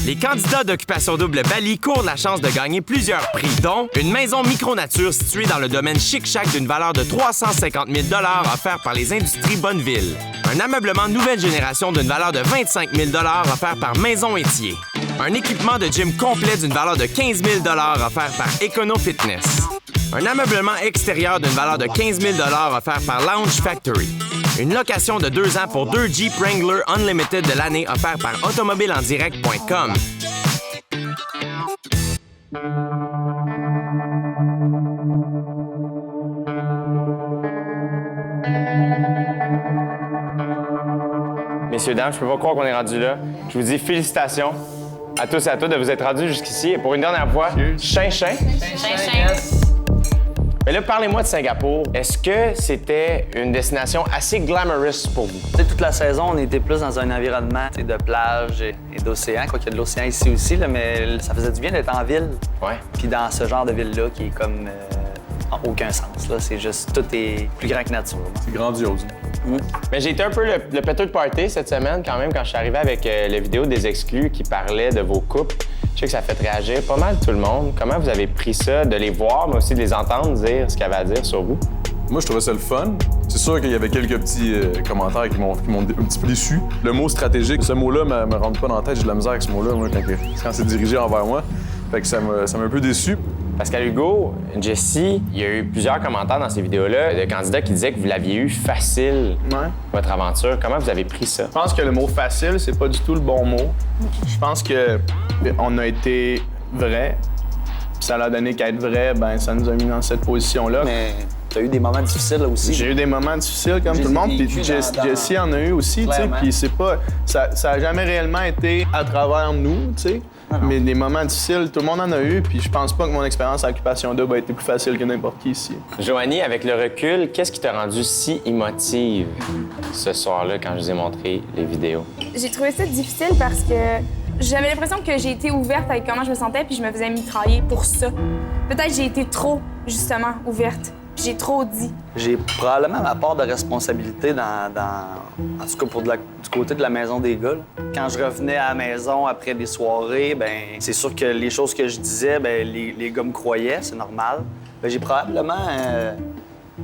Les candidats d'Occupation Double Bali courent la chance de gagner plusieurs prix, dont une maison micro-nature située dans le domaine Chic-Chac d'une valeur de 350 000 offert par les Industries Bonneville. Un ameublement nouvelle génération d'une valeur de 25 000 offert par Maison Étier. Un équipement de gym complet d'une valeur de 15 000 offert par Econo Fitness. Un ameublement extérieur d'une valeur de 15 000 offert par Lounge Factory. Une location de 2 ans pour 2 Jeep Wrangler Unlimited de l'année offert par automobileendirect.com. Messieurs, dames, je peux pas croire qu'on est rendu là. Je vous dis félicitations à tous et à toutes de vous être rendus jusqu'ici. Et pour une dernière fois, chin-chin. Chin-chin. Mais là, parlez-moi de Singapour. Est-ce que c'était une destination assez glamorous pour vous? Toute la saison, on était plus dans un environnement de plage et d'océan. Quoi qu'il y a de l'océan ici aussi, là, mais ça faisait du bien d'être en ville. Ouais. Puis dans ce genre de ville-là qui est comme en aucun sens. Là. C'est juste, tout est plus grand que nature. C'est grandiose. Mais j'ai été un peu le péteux de party cette semaine quand même quand je suis arrivé avec la vidéo des exclus qui parlait de vos couples. Je sais que ça fait réagir pas mal tout le monde. Comment vous avez pris ça, de les voir, mais aussi de les entendre dire ce qu'il y avait à dire sur vous? Moi, je trouvais ça le fun. C'est sûr qu'il y avait quelques petits commentaires qui m'ont un petit peu déçu. Le mot stratégique, ce mot-là me rentre pas dans la tête. J'ai de la misère avec ce mot-là, moi, quand c'est dirigé envers moi. Fait que ça m'a un peu déçu. Pascal Hugo, Jessie, il y a eu plusieurs commentaires dans ces vidéos-là de candidats qui disaient que vous l'aviez eu facile, votre aventure. Comment vous avez pris ça? Je pense que le mot « facile », c'est pas du tout le bon mot. Je pense qu'on a été vrai. Puis ça l'a donné qu'à être vrai, ben ça nous a mis dans cette position-là. Mais t'as eu des moments difficiles là aussi. J'ai eu des moments difficiles comme tout le monde. Puis Jessie en a eu aussi, tu sais. Puis c'est pas... Ça a jamais réellement été à travers nous, tu sais. Mais des moments difficiles, tout le monde en a eu, puis je pense pas que mon expérience à Occupation Double a été plus facile que n'importe qui ici. Joanie, avec le recul, qu'est-ce qui t'a rendu si émotive ce soir-là quand je vous ai montré les vidéos? J'ai trouvé ça difficile parce que j'avais l'impression que j'ai été ouverte avec comment je me sentais puis je me faisais mitrailler pour ça. Peut-être j'ai été trop, justement, ouverte. J'ai trop dit. J'ai probablement ma part de responsabilité en tout cas du côté de la maison des gars. Là. Quand je revenais à la maison après des soirées, ben c'est sûr que les choses que je disais, ben les gars me croyaient, c'est normal. Ben, j'ai probablement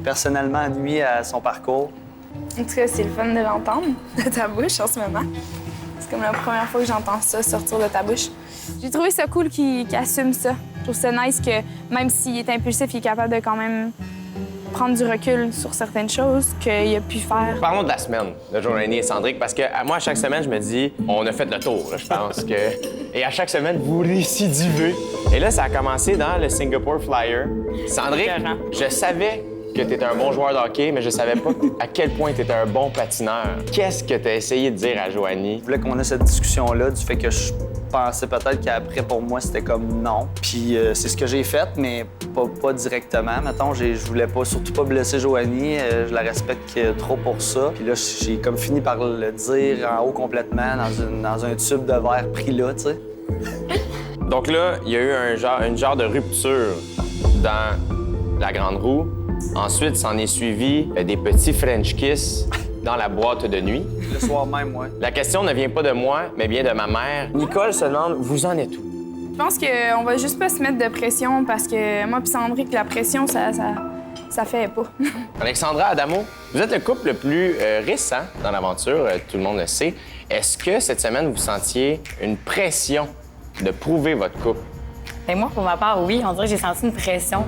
personnellement nuit à son parcours. En tout cas, c'est le fun de l'entendre de ta bouche en ce moment. C'est comme la première fois que j'entends ça sortir de ta bouche. J'ai trouvé ça cool qu'il assume ça. Je trouve ça nice que même s'il est impulsif, il est capable de quand même prendre du recul sur certaines choses qu'il a pu faire. Parlons de la semaine de Joanie et Cendric, parce que moi, à chaque semaine, je me dis, on a fait le tour, là, je pense que... Et à chaque semaine, vous récidivez. Et là, ça a commencé dans le Singapore Flyer. Cendric, je savais que tu étais un bon joueur de hockey, mais je savais pas à quel point tu étais un bon patineur. Qu'est-ce que tu as essayé de dire à Joanie? Je voulais qu'on ait cette discussion-là du fait que je pensais peut-être qu'après, pour moi, c'était comme non. Puis c'est ce que j'ai fait, mais pas directement. Mettons, je voulais surtout pas blesser Joanie. Je la respecte trop pour ça. Puis là, j'ai comme fini par le dire en haut complètement dans un tube de verre pris là, tu sais. Donc là, il y a eu une genre de rupture dans la grande roue. Ensuite, s'en est suivi des petits French kiss dans la boîte de nuit. Le soir même, ouais. La question ne vient pas de moi, mais bien de ma mère. Nicole se demande, vous en êtes où? Je pense qu'on va juste pas se mettre de pression parce que moi et Cendric, la pression, ça fait pas. Alexandra, Adamo, vous êtes le couple le plus récent dans l'aventure, tout le monde le sait. Est-ce que cette semaine, vous sentiez une pression de prouver votre couple? Et moi, pour ma part, oui, on dirait que j'ai senti une pression.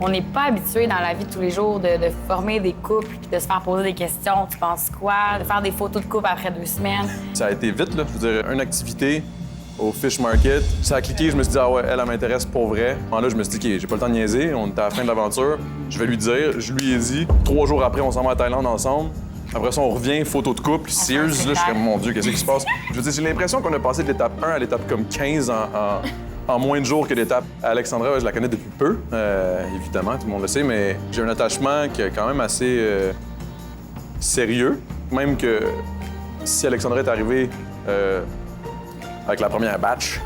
On n'est pas habitué dans la vie de tous les jours de former des couples puis de se faire poser des questions. Tu penses quoi? De faire des photos de couple après 2 semaines. Ça a été vite, là. Je veux dire, une activité au Fish Market. Ça a cliqué, je me suis dit, ah ouais, elle m'intéresse pour vrai. Là, je me suis dit, OK, j'ai pas le temps de niaiser. On était à la fin de l'aventure. Je vais lui dire. Je lui ai dit. 3 jours après, on s'en va à Thaïlande ensemble. Après ça, on revient, photo de couple. Sears, là, je suis comme, mon Dieu, qu'est-ce qui se passe? Je veux dire, j'ai l'impression qu'on a passé de l'étape 1 à l'étape comme 15 en moins de jours que l'étape. Alexandra, je la connais depuis peu, évidemment, tout le monde le sait, mais j'ai un attachement qui est quand même assez sérieux. Même que si Alexandra est arrivée avec la première batch,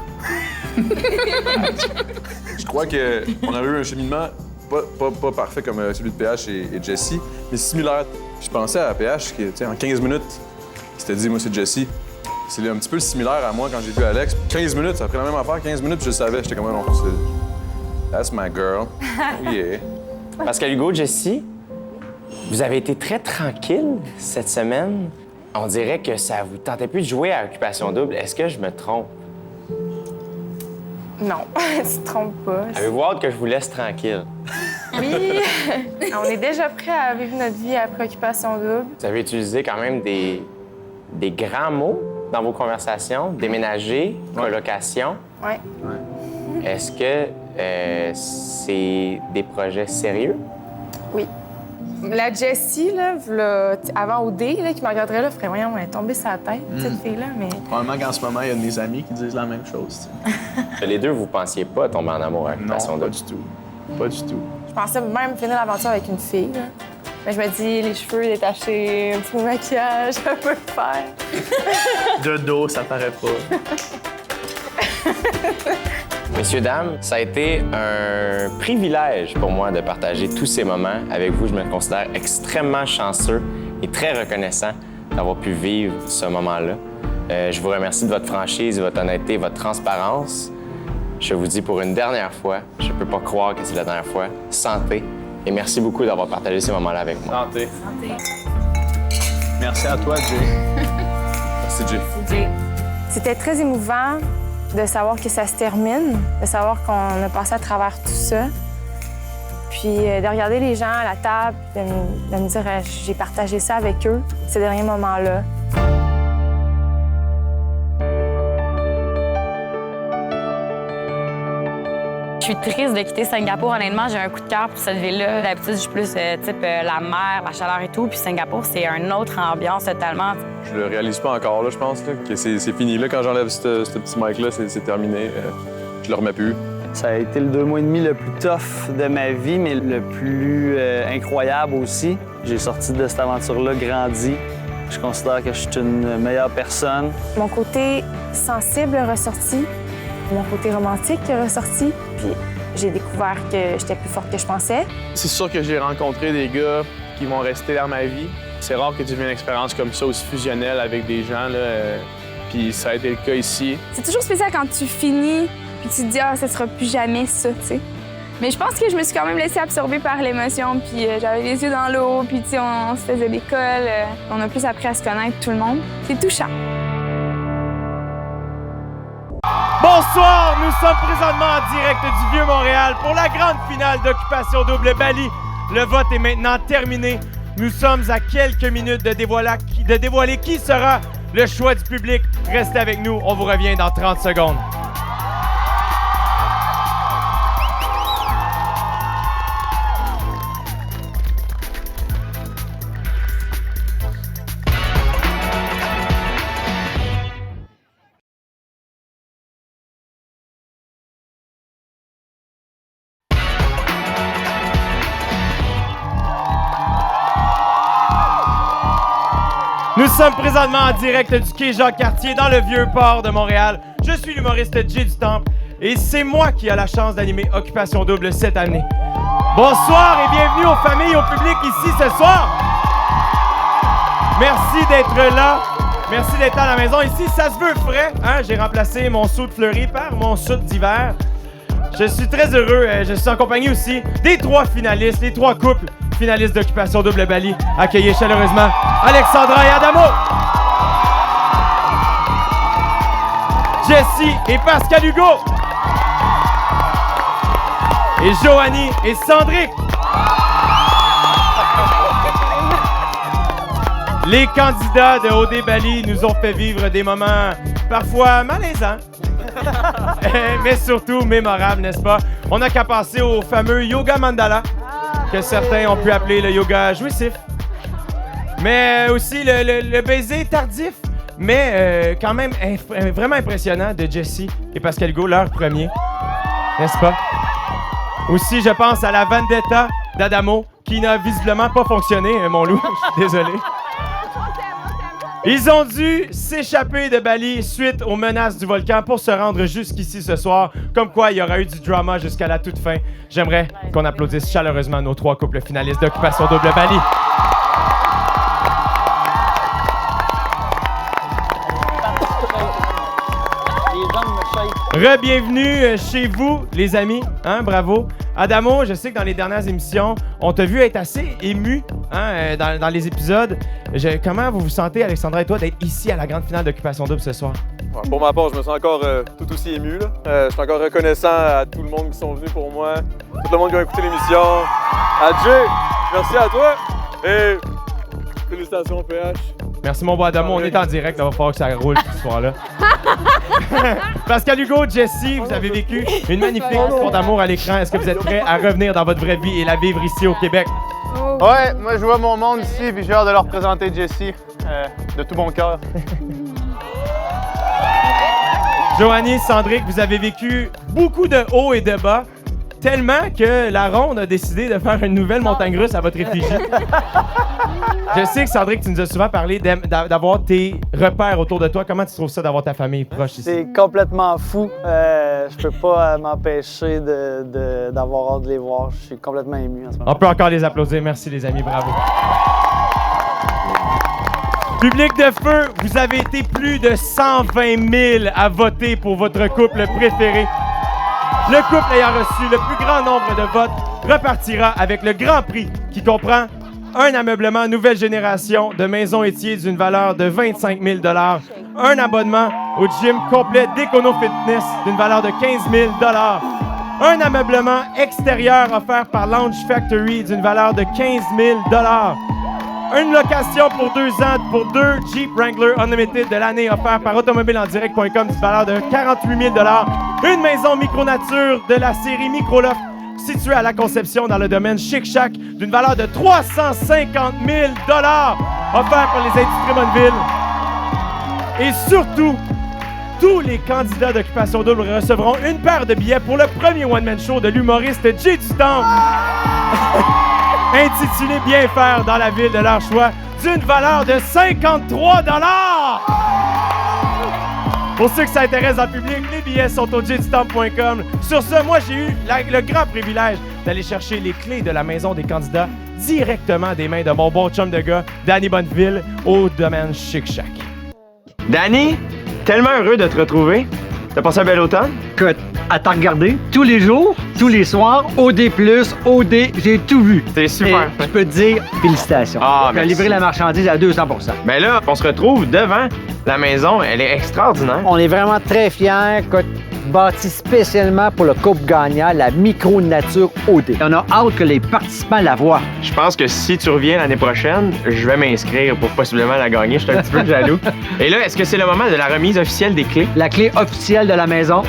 je crois qu'on a eu un cheminement pas parfait comme celui de PH et Jessie, mais similaire. Je pensais à PH qui, en 15 minutes, il s'était dit, moi, c'est Jessie. C'est un petit peu similaire à moi quand j'ai vu Alex. 15 minutes, ça a pris la même affaire, 15 minutes, je le savais. J'étais comme, non, that's my girl. Oh yeah. Parce qu'à Hugo, Jessie, vous avez été très tranquille cette semaine. On dirait que ça vous tentait plus de jouer à Occupation Double. Est-ce que je me trompe? Non, tu te trompes pas. Avez-vous hâte que je vous laisse tranquille? Oui, on est déjà prêts à vivre notre vie à Préoccupation Double. Vous avez utilisé quand même des grands mots dans vos conversations, déménager, colocation. Oui. Est-ce que c'est des projets sérieux? Oui. La Jessie, là, avant OD, qui me regarderait là, ferait, voyons, elle est tombée sur la tête, cette fille-là, mais... Probablement qu'en ce moment, il y a de mes amis qui disent la même chose. Les deux, vous pensiez pas tomber en amour avec Occupation Double? Non, pas du tout. Pas du tout. Je pensais même finir l'aventure avec une fille, là. Mais je me dis, les cheveux détachés, un petit peu de maquillage, ça peut le faire. De dos, ça paraît pas. Messieurs, dames, ça a été un privilège pour moi de partager tous ces moments avec vous. Je me considère extrêmement chanceux et très reconnaissant d'avoir pu vivre ce moment-là. Je vous remercie de votre franchise, votre honnêteté, votre transparence. Je vous dis pour une dernière fois, je ne peux pas croire que c'est la dernière fois, santé. Et merci beaucoup d'avoir partagé ces moments-là avec moi. Santé. Merci à toi, Jay. Merci, Jay. Merci, Jay. C'était très émouvant de savoir que ça se termine, de savoir qu'on a passé à travers tout ça. Puis de regarder les gens à la table, de me dire j'ai partagé ça avec eux, ces derniers moments-là. Je suis triste de quitter Singapour. Honnêtement, j'ai un coup de cœur pour cette ville-là. D'habitude, je suis plus type la mer, la chaleur et tout. Puis Singapour, c'est une autre ambiance totalement. Je le réalise pas encore, là, je pense, là, que c'est fini. Là, quand j'enlève ce petit mic-là, c'est terminé. Je le remets plus. Ça a été le 2 mois et demi le plus tough de ma vie, mais le plus incroyable aussi. J'ai sorti de cette aventure-là grandi. Je considère que je suis une meilleure personne. Mon côté sensible est ressorti, mon côté romantique est ressorti, puis j'ai découvert découvert que j'étais plus forte que je pensais. C'est sûr que j'ai rencontré des gars qui vont rester dans ma vie. C'est rare que tu viennes une expérience comme ça, aussi fusionnelle avec des gens, puis ça a été le cas ici. C'est toujours spécial quand tu finis puis tu te dis « Ah, ça sera plus jamais ça », tu sais. Mais je pense que je me suis quand même laissée absorber par l'émotion, puis j'avais les yeux dans l'eau, puis tu sais, on se faisait des cols. On a plus appris à se connaître, tout le monde. C'est touchant. Bonsoir, nous sommes présentement en direct du Vieux-Montréal pour la grande finale d'Occupation Double Bali. Le vote est maintenant terminé. Nous sommes à quelques minutes de dévoiler qui sera le choix du public. Restez avec nous, on vous revient dans 30 secondes. Nous sommes présentement en direct du quai Jacques-Cartier dans le Vieux-Port de Montréal. Je suis l'humoriste Jay du Temple et c'est moi qui ai la chance d'animer Occupation Double cette année. Bonsoir et bienvenue aux familles, au public ici ce soir. Merci d'être là. Merci d'être à la maison. Ici, ça se veut frais. Hein? J'ai remplacé mon soude fleuri par mon soude d'hiver. Je suis très heureux. Je suis en compagnie aussi des 3 finalistes, les 3 couples finalistes d'Occupation Double Bali. Accueillez chaleureusement Alexandra et Adamo. Jessie et Pascal Hugo. Et Joanie et Sandrick. Les candidats de OD Bali nous ont fait vivre des moments parfois malaisants. Mais surtout mémorables, n'est-ce pas? On n'a qu'à passer au fameux yoga mandala, que certains ont pu appeler le yoga jouissif. Mais aussi le baiser tardif, mais quand même vraiment impressionnant de Jessie et Pascal Hugo, leur premier. N'est-ce pas? Aussi, je pense à la vendetta d'Adamo, qui n'a visiblement pas fonctionné, mon loup. Je suis désolé. Ils ont dû s'échapper de Bali suite aux menaces du volcan pour se rendre jusqu'ici ce soir. Comme quoi, il y aura eu du drama jusqu'à la toute fin. J'aimerais qu'on applaudisse chaleureusement nos 3 couples finalistes d'Occupation Double Bali. Re-bienvenue chez vous, les amis. Hein, bravo. Adamo, je sais que dans les dernières émissions, on t'a vu être assez ému dans les épisodes. Comment vous vous sentez, Alexandra et toi, d'être ici à la grande finale d'Occupation Double ce soir? Ouais, pour ma part, je me sens encore tout aussi ému. Je suis encore reconnaissant à tout le monde qui sont venus pour moi, tout le monde qui a écouté l'émission. À Jay, merci à toi et félicitations PH. Merci mon beau Adamo, on est en direct, il va falloir que ça roule ce soir-là. Pascal Hugo, Jessie, vous avez vécu une magnifique histoire d'amour à l'écran. Est-ce que vous êtes prêts à revenir dans votre vraie vie et la vivre ici au Québec? Ouais, moi je vois mon monde ici puis j'ai hâte de leur présenter Jessie de tout mon cœur. Joanie, Sandrick, vous avez vécu beaucoup de hauts et de bas, tellement que la Ronde a décidé de faire une nouvelle montagne russe à votre effigie. Je sais que, Sandrick, tu nous as souvent parlé d'avoir tes repères autour de toi. Comment tu trouves ça d'avoir ta famille proche ici? C'est complètement fou. Je peux pas m'empêcher d'avoir hâte de les voir. Je suis complètement ému en ce moment. On peut encore les applaudir. Merci, les amis. Bravo. Public de feu, vous avez été plus de 120 000 à voter pour votre couple préféré. Le couple ayant reçu le plus grand nombre de votes repartira avec le grand prix qui comprend un ameublement nouvelle génération de Maison Étier d'une valeur de 25 000 $, un abonnement au gym complet d'Econo Fitness d'une valeur de 15 000 $, un ameublement extérieur offert par Lounge Factory d'une valeur de 15 000 $, une location pour 2 ans pour 2 Jeep Wrangler Unlimited de l'année offert par automobileendirect.com d'une valeur de 48 000 $, une maison micro-nature de la série Microloft située à la Conception dans le domaine Chic Shack d'une valeur de 350 000 $ offert par les industries Monville. Et surtout, tous les candidats d'Occupation Double recevront une paire de billets pour le premier one-man show de l'humoriste Jay du Temple. Intitulé Bien faire dans la ville de leur choix, d'une valeur de 53 $. Pour ceux qui s'intéressent dans le public, les billets sont au jdutemps.com. Sur ce, moi, j'ai eu le grand privilège d'aller chercher les clés de la maison des candidats directement des mains de mon bon chum de gars, Danny Bonneville, au domaine Chic Shack. Danny, tellement heureux de te retrouver. T'as passé un bel automne? Écoute, à t'en regarder tous les jours, tous les soirs, OD+, OD, j'ai tout vu. C'est super. Et je peux te dire, félicitations. Ah, tu as livré la marchandise à 200 %. Ben là, on se retrouve devant la maison. Elle est extraordinaire. On est vraiment très fiers. Écoute, bâti spécialement pour le couple gagnant, la Micro Nature OD. On a hâte que les participants la voient. Je pense que si tu reviens l'année prochaine, je vais m'inscrire pour possiblement la gagner. Je suis un petit peu jaloux. Et là, est-ce que c'est le moment de la remise officielle des clés? La clé officielle de la maison.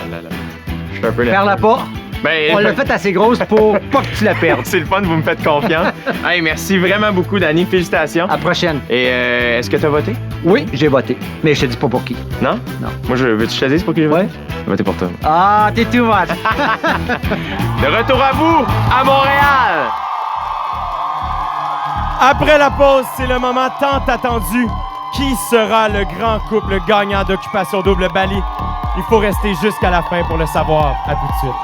Je suis un peu Perds-la pas. Ben, on l'a fait assez grosse pour pas que tu la perdes. C'est le fun, vous me faites confiance. Hey, merci vraiment beaucoup, Danny. Félicitations. À la prochaine. Et est-ce que tu as voté? Oui, j'ai voté. Mais je te dis pas pour qui. Non? Non. Moi, veux-tu que je te dise pour qui j'ai voté? Je vais voter pour toi. Ah, t'es too much. De retour à vous, à Montréal! Après la pause, c'est le moment tant attendu. Qui sera le grand couple gagnant d'Occupation Double Bali? Il faut rester jusqu'à la fin pour le savoir. À tout de suite.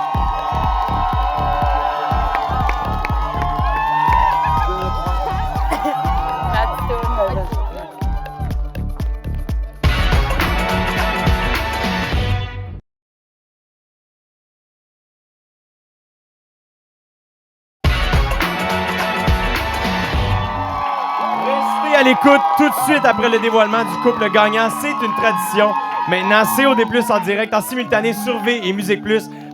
À l'écoute tout de suite après le dévoilement du couple gagnant. C'est une tradition. Maintenant, COD+, en direct, en simultané sur V et Musique+.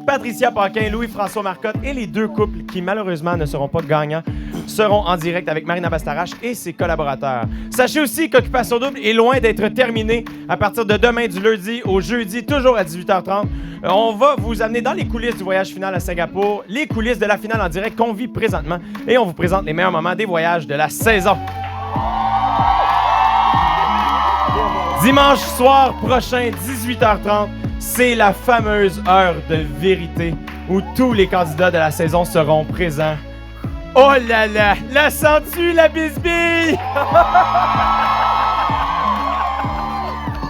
Patricia Paquin, Louis-François Marcotte et les deux couples qui, malheureusement, ne seront pas gagnants seront en direct avec Marina Bastarache et ses collaborateurs. Sachez aussi qu'Occupation Double est loin d'être terminée. À partir de demain, du lundi au jeudi, toujours à 18h30, on va vous amener dans les coulisses du voyage final à Singapour, les coulisses de la finale en direct qu'on vit présentement et on vous présente les meilleurs moments des voyages de la saison. Dimanche soir prochain, 18h30, c'est la fameuse heure de vérité où tous les candidats de la saison seront présents. Oh là là! La sens-tu, la bisbille?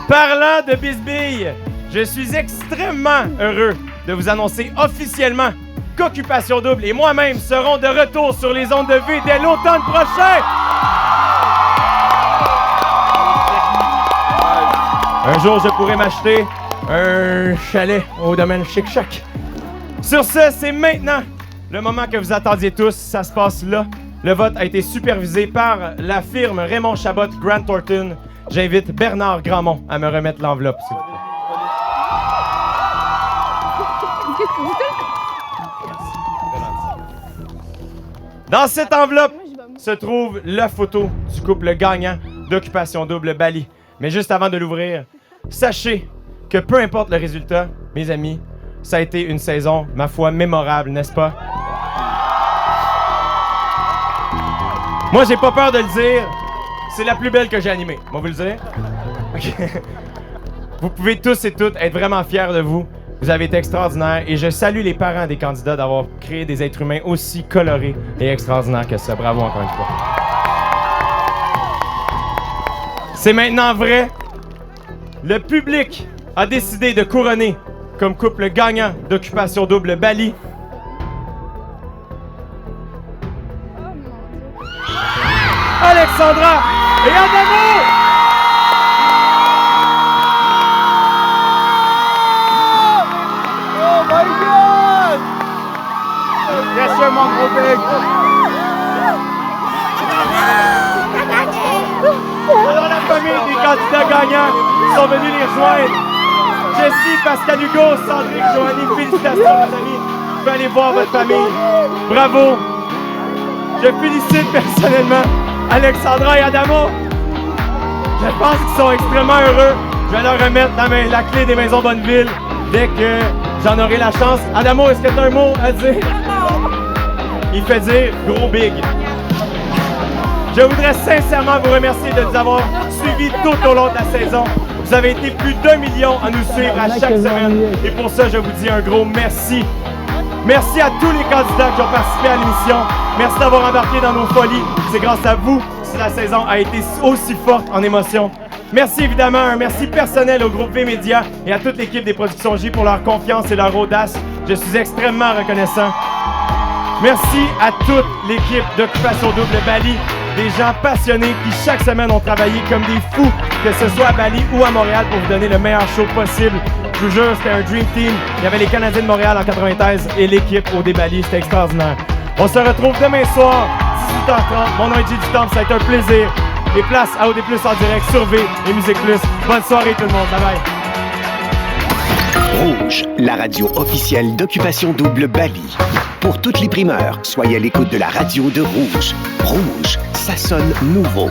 Parlant de bisbille, je suis extrêmement heureux de vous annoncer officiellement qu'Occupation Double et moi-même serons de retour sur les ondes de V dès l'automne prochain! Un jour, je pourrai m'acheter un chalet au domaine Chic Shack. Sur ce, c'est maintenant le moment que vous attendiez tous. Ça se passe là. Le vote a été supervisé par la firme Raymond Chabot Grant Thornton. J'invite Bernard Grandmont à me remettre l'enveloppe, s'il vous plaît. Dans cette enveloppe se trouve la photo du couple gagnant d'Occupation Double Bali. Mais juste avant de l'ouvrir, sachez que peu importe le résultat, mes amis, ça a été une saison, ma foi, mémorable, n'est-ce pas? Moi, j'ai pas peur de le dire, c'est la plus belle que j'ai animée. Moi, vous le dire? Okay. Vous pouvez tous et toutes être vraiment fiers de vous. Vous avez été extraordinaires et je salue les parents des candidats d'avoir créé des êtres humains aussi colorés et extraordinaires que ça. Bravo encore une fois. C'est maintenant vrai. Le public a décidé de couronner comme couple gagnant d'Occupation Double Bali Alexandra et Adamo! Oh my God! Yes, sir, mon gros big! Alors la famille des candidats gagnants sont venus les rejoindre. Jessie, Pascal Hugo, Sandrine, Joanie, félicitations les amis. Vous pouvez aller voir votre famille. Bravo. Je félicite personnellement Alexandra et Adamo. Je pense qu'ils sont extrêmement heureux. Je vais leur remettre la clé des maisons Bonneville dès que j'en aurai la chance. Adamo, est-ce que tu as un mot à dire? Il fait dire gros big. Je voudrais sincèrement vous remercier de nous avoir suivis tout au long de la saison. Vous avez été plus d'1 million à nous suivre à chaque semaine. Et pour ça, je vous dis un gros merci. Merci à tous les candidats qui ont participé à l'émission. Merci d'avoir embarqué dans nos folies. C'est grâce à vous si la saison a été aussi forte en émotion. Merci évidemment, un merci personnel au groupe V-Média et à toute l'équipe des Productions J pour leur confiance et leur audace. Je suis extrêmement reconnaissant. Merci à toute l'équipe d'Occupation Double Bali, des gens passionnés qui chaque semaine ont travaillé comme des fous, que ce soit à Bali ou à Montréal pour vous donner le meilleur show possible. Je vous jure, c'était un dream team. Il y avait les Canadiens de Montréal en 93 et l'équipe au Bali, c'était extraordinaire. On se retrouve demain soir, 18h30. Mon nom est J du Temple, ça a été un plaisir. Les places à OD+, en direct sur V et Musique Plus. Bonne soirée tout le monde, bye bye. Rouge, la radio officielle d'Occupation Double Bali. Pour toutes les primeurs, soyez à l'écoute de la radio de Rouge. Rouge, ça sonne nouveau.